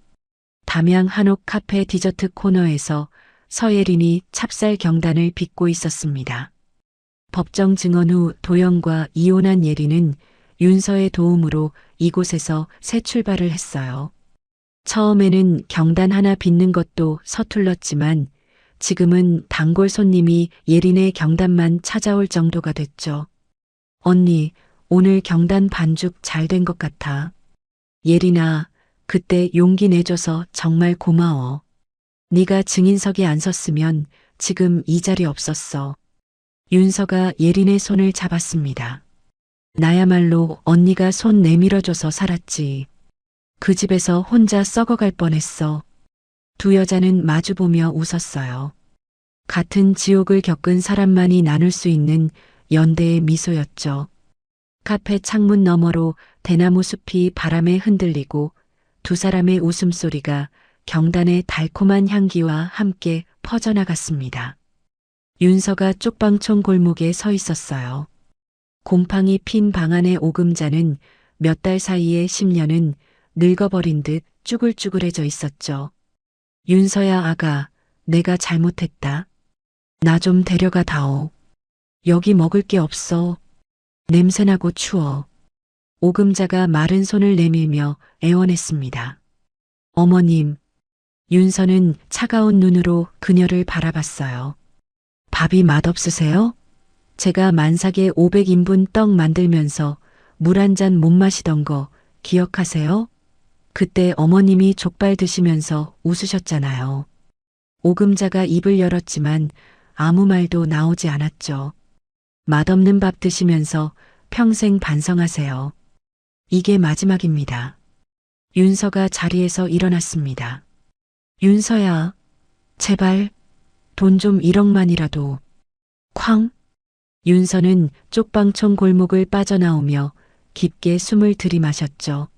담양 한옥 카페 디저트 코너에서 서예린이 찹쌀 경단을 빚고 있었습니다. 법정 증언 후 도영과 이혼한 예린은 윤서의 도움으로 이곳에서 새 출발을 했어요. 처음에는 경단 하나 빚는 것도 서툴렀지만 지금은 단골 손님이 예린의 경단만 찾아올 정도가 됐죠. 언니, 오늘 경단 반죽 잘 된 것 같아. 예린아, 그때 용기 내줘서 정말 고마워. 네가 증인석에 안 섰으면 지금 이 자리 없었어. 윤서가 예린의 손을 잡았습니다. 나야말로 언니가 손 내밀어줘서 살았지. 그 집에서 혼자 썩어갈 뻔했어. 두 여자는 마주보며 웃었어요. 같은 지옥을 겪은 사람만이 나눌 수 있는 연대의 미소였죠. 카페 창문 너머로 대나무 숲이 바람에 흔들리고 두 사람의 웃음소리가 경단의 달콤한 향기와 함께 퍼져나갔습니다. 윤서가 쪽방촌 골목에 서 있었어요. 곰팡이 핀 방 안의 오금자는 몇 달 사이에 10년은 늙어버린 듯 쭈글쭈글해져 있었죠. 윤서야 아가, 내가 잘못했다. 나 좀 데려가 다오. 여기 먹을 게 없어. 냄새나고 추워. 오금자가 마른 손을 내밀며 애원했습니다. 어머님, 윤서는 차가운 눈으로 그녀를 바라봤어요. 밥이 맛없으세요? 제가 만삭에 500인분 떡 만들면서 물 한 잔 못 마시던 거 기억하세요? 그때 어머님이 족발 드시면서 웃으셨잖아요. 오금자가 입을 열었지만 아무 말도 나오지 않았죠. 맛없는 밥 드시면서 평생 반성하세요. 이게 마지막입니다. 윤서가 자리에서 일어났습니다. 윤서야, 제발 돈 좀 1억만이라도. 쾅! 윤서는 쪽방촌 골목을 빠져나오며 깊게 숨을 들이마셨죠.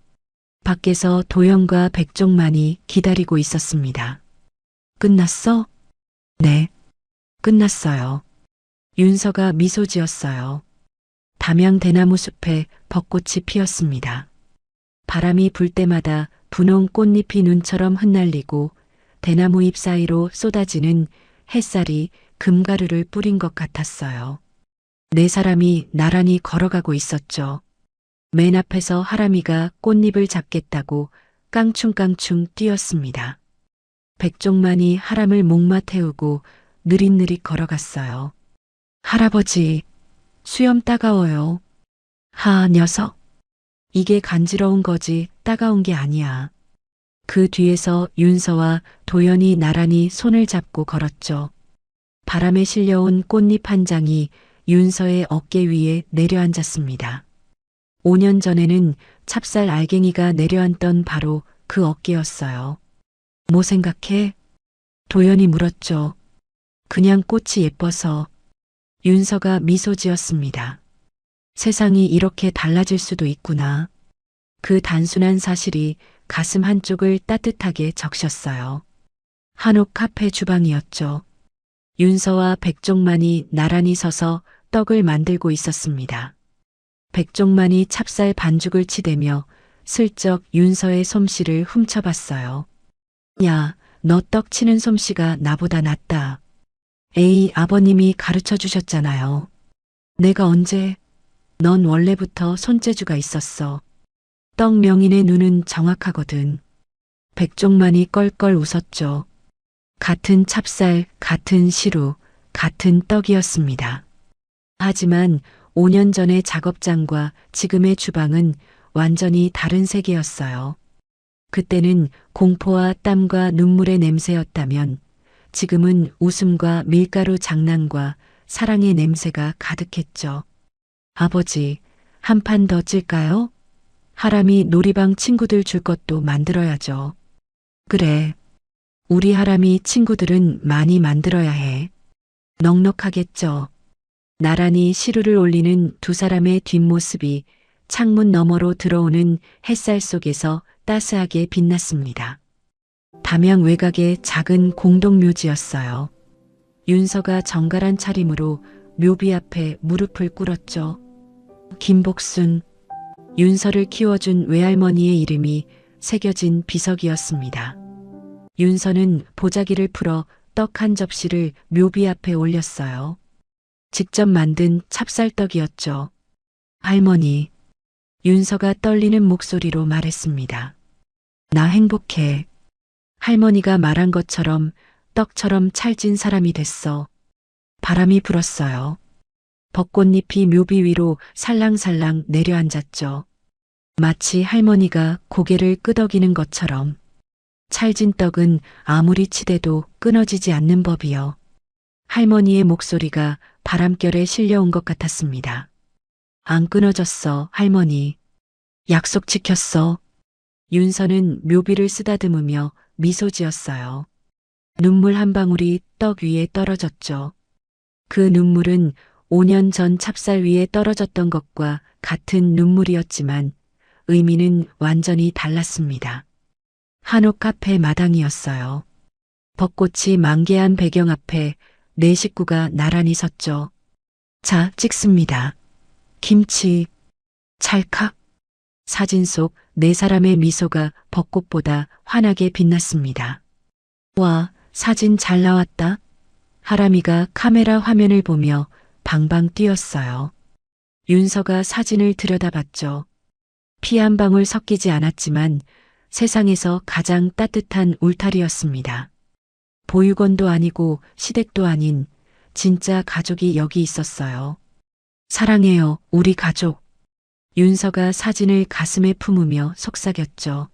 밖에서 도영과 백종만이 기다리고 있었습니다. 끝났어? 네, 끝났어요. 윤서가 미소 지었어요. 담양 대나무 숲에 벚꽃이 피었습니다. 바람이 불 때마다 분홍 꽃잎이 눈처럼 흩날리고 대나무 잎 사이로 쏟아지는 햇살이 금가루를 뿌린 것 같았어요. 네 사람이 나란히 걸어가고 있었죠. 맨 앞에서 하람이가 꽃잎을 잡겠다고 깡충깡충 뛰었습니다. 백종만이 하람을 목마 태우고 느릿느릿 걸어갔어요. 할아버지, 수염 따가워요. 하, 녀석. 이게 간지러운 거지 따가운 게 아니야. 그 뒤에서 윤서와 도연이 나란히 손을 잡고 걸었죠. 바람에 실려온 꽃잎 한 장이 윤서의 어깨 위에 내려앉았습니다. 5년 전에는 찹쌀 알갱이가 내려앉던 바로 그 어깨였어요. 뭐 생각해? 도연이 물었죠. 그냥 꽃이 예뻐서. 윤서가 미소 지었습니다. 세상이 이렇게 달라질 수도 있구나. 그 단순한 사실이 가슴 한쪽을 따뜻하게 적셨어요. 한옥 카페 주방이었죠. 윤서와 백종만이 나란히 서서 떡을 만들고 있었습니다. 백종만이 찹쌀 반죽을 치대며 슬쩍 윤서의 솜씨를 훔쳐봤어요. 야, 너 떡 치는 솜씨가 나보다 낫다. 에이, 아버님이 가르쳐 주셨잖아요. 내가 언제? 넌 원래부터 손재주가 있었어. 떡 명인의 눈은 정확하거든. 백종만이 껄껄 웃었죠. 같은 찹쌀, 같은 시루, 같은 떡이었습니다. 하지만 5년 전의 작업장과 지금의 주방은 완전히 다른 세계였어요. 그때는 공포와 땀과 눈물의 냄새였다면 지금은 웃음과 밀가루 장난과 사랑의 냄새가 가득했죠. 아버지, 한 판 더 찔까요? 하람이 놀이방 친구들 줄 것도 만들어야죠. 그래. 우리 하람이 친구들은 많이 만들어야 해. 넉넉하겠죠. 나란히 시루를 올리는 두 사람의 뒷모습이 창문 너머로 들어오는 햇살 속에서 따스하게 빛났습니다. 담양 외곽의 작은 공동묘지였어요. 윤서가 정갈한 차림으로 묘비 앞에 무릎을 꿇었죠. 김복순, 윤서를 키워준 외할머니의 이름이 새겨진 비석이었습니다. 윤서는 보자기를 풀어 떡 한 접시를 묘비 앞에 올렸어요. 직접 만든 찹쌀떡이었죠. 할머니, 윤서가 떨리는 목소리로 말했습니다. 나 행복해. 할머니가 말한 것처럼 떡처럼 찰진 사람이 됐어. 바람이 불었어요. 벚꽃잎이 묘비 위로 살랑살랑 내려앉았죠. 마치 할머니가 고개를 끄덕이는 것처럼. 찰진 떡은 아무리 치대도 끊어지지 않는 법이요. 할머니의 목소리가 바람결에 실려온 것 같았습니다. 안 끊어졌어, 할머니. 약속 지켰어. 윤서는 묘비를 쓰다듬으며 미소 지었어요. 눈물 한 방울이 떡 위에 떨어졌죠. 그 눈물은 5년 전 찹쌀 위에 떨어졌던 것과 같은 눈물이었지만 의미는 완전히 달랐습니다. 한옥 카페 마당이었어요. 벚꽃이 만개한 배경 앞에 네 식구가 나란히 섰죠. 자, 찍습니다. 김치, 찰칵. 사진 속 네 사람의 미소가 벚꽃보다 환하게 빛났습니다. 와, 사진 잘 나왔다. 하람이가 카메라 화면을 보며 방방 뛰었어요. 윤서가 사진을 들여다봤죠. 피 한 방울 섞이지 않았지만 세상에서 가장 따뜻한 울타리였습니다. 보육원도 아니고 시댁도 아닌 진짜 가족이 여기 있었어요. 사랑해요, 우리 가족. 윤서가 사진을 가슴에 품으며 속삭였죠.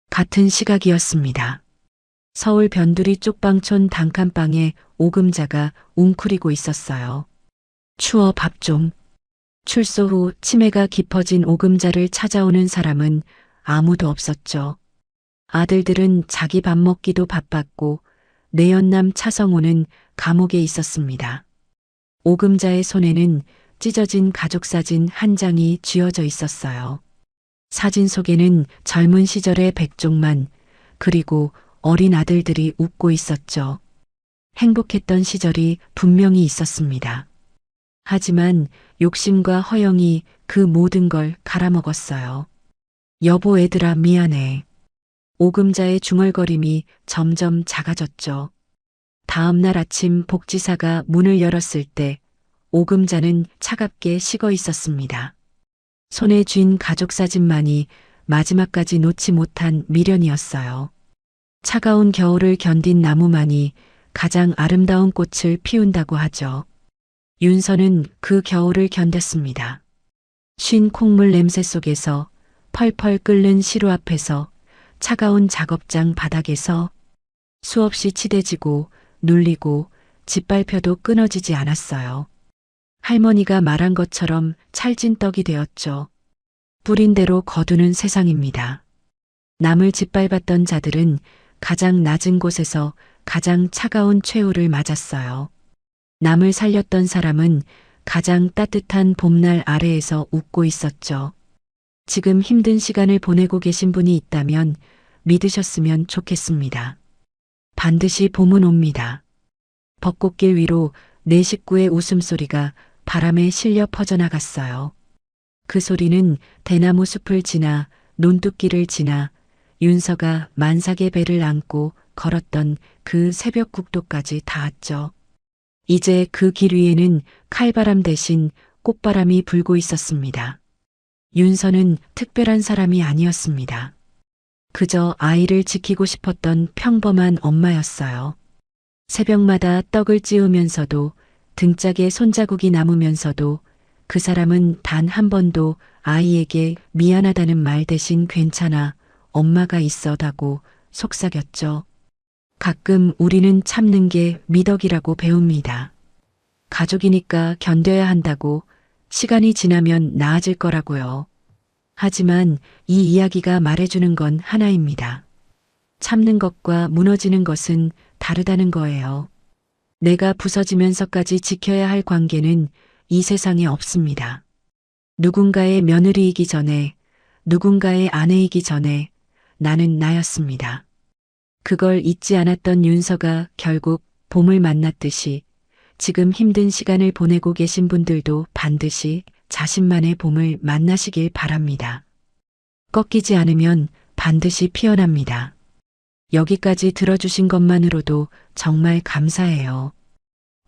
같은 시각이었습니다. 서울 변두리 쪽방촌 단칸방에 오금자가 웅크리고 있었어요. 추워 밥 좀. 출소 후 치매가 깊어진 오금자를 찾아오는 사람은 아무도 없었죠. 아들들은 자기 밥 먹기도 바빴고 내연남 차성호는 감옥에 있었습니다. 오금자의 손에는 찢어진 가족사진 한 장이 쥐어져 있었어요. 사진 속에는 젊은 시절의 백종만 그리고 어린 아들들이 웃고 있었죠. 행복했던 시절이 분명히 있었습니다. 하지만 욕심과 허영이 그 모든 걸 갈아먹었어요. 여보 애들아 미안해. 오금자의 중얼거림이 점점 작아졌죠. 다음 날 아침 복지사가 문을 열었을 때 오금자는 차갑게 식어 있었습니다. 손에 쥔 가족 사진만이 마지막까지 놓지 못한 미련이었어요. 차가운 겨울을 견딘 나무만이 가장 아름다운 꽃을 피운다고 하죠. 윤서는 그 겨울을 견뎠습니다. 쉰 콩물 냄새 속에서 펄펄 끓는 시루 앞에서 차가운 작업장 바닥에서 수없이 치대지고 눌리고 짓밟혀도 끊어지지 않았어요. 할머니가 말한 것처럼 찰진 떡이 되었죠. 뿌린 대로 거두는 세상입니다. 남을 짓밟았던 자들은 가장 낮은 곳에서 가장 차가운 최후를 맞았어요. 남을 살렸던 사람은 가장 따뜻한 봄날 아래에서 웃고 있었죠. 지금 힘든 시간을 보내고 계신 분이 있다면 믿으셨으면 좋겠습니다. 반드시 봄은 옵니다. 벚꽃길 위로 네 식구의 웃음소리가 바람에 실려 퍼져나갔어요. 그 소리는 대나무 숲을 지나 논뚝길을 지나 윤서가 만삭의 배를 안고 걸었던 그 새벽 국도까지 닿았죠. 이제 그 길 위에는 칼바람 대신 꽃바람이 불고 있었습니다. 윤서는 특별한 사람이 아니었습니다. 그저 아이를 지키고 싶었던 평범한 엄마였어요. 새벽마다 떡을 찌우면서도 등짝에 손자국이 남으면서도 그 사람은 단 한 번도 아이에게 미안하다는 말 대신 괜찮아, 엄마가 있어다고 속삭였죠. 가끔 우리는 참는 게 미덕이라고 배웁니다. 가족이니까 견뎌야 한다고, 시간이 지나면 나아질 거라고요. 하지만 이 이야기가 말해주는 건 하나입니다. 참는 것과 무너지는 것은 다르다는 거예요. 내가 부서지면서까지 지켜야 할 관계는 이 세상에 없습니다. 누군가의 며느리이기 전에, 누군가의 아내이기 전에 나는 나였습니다. 그걸 잊지 않았던 윤서가 결국 봄을 만났듯이 지금 힘든 시간을 보내고 계신 분들도 반드시 자신만의 봄을 만나시길 바랍니다. 꺾이지 않으면 반드시 피어납니다. 여기까지 들어주신 것만으로도 정말 감사해요.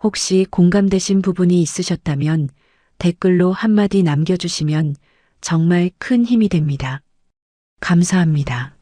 혹시 공감되신 부분이 있으셨다면 댓글로 한마디 남겨주시면 정말 큰 힘이 됩니다. 감사합니다.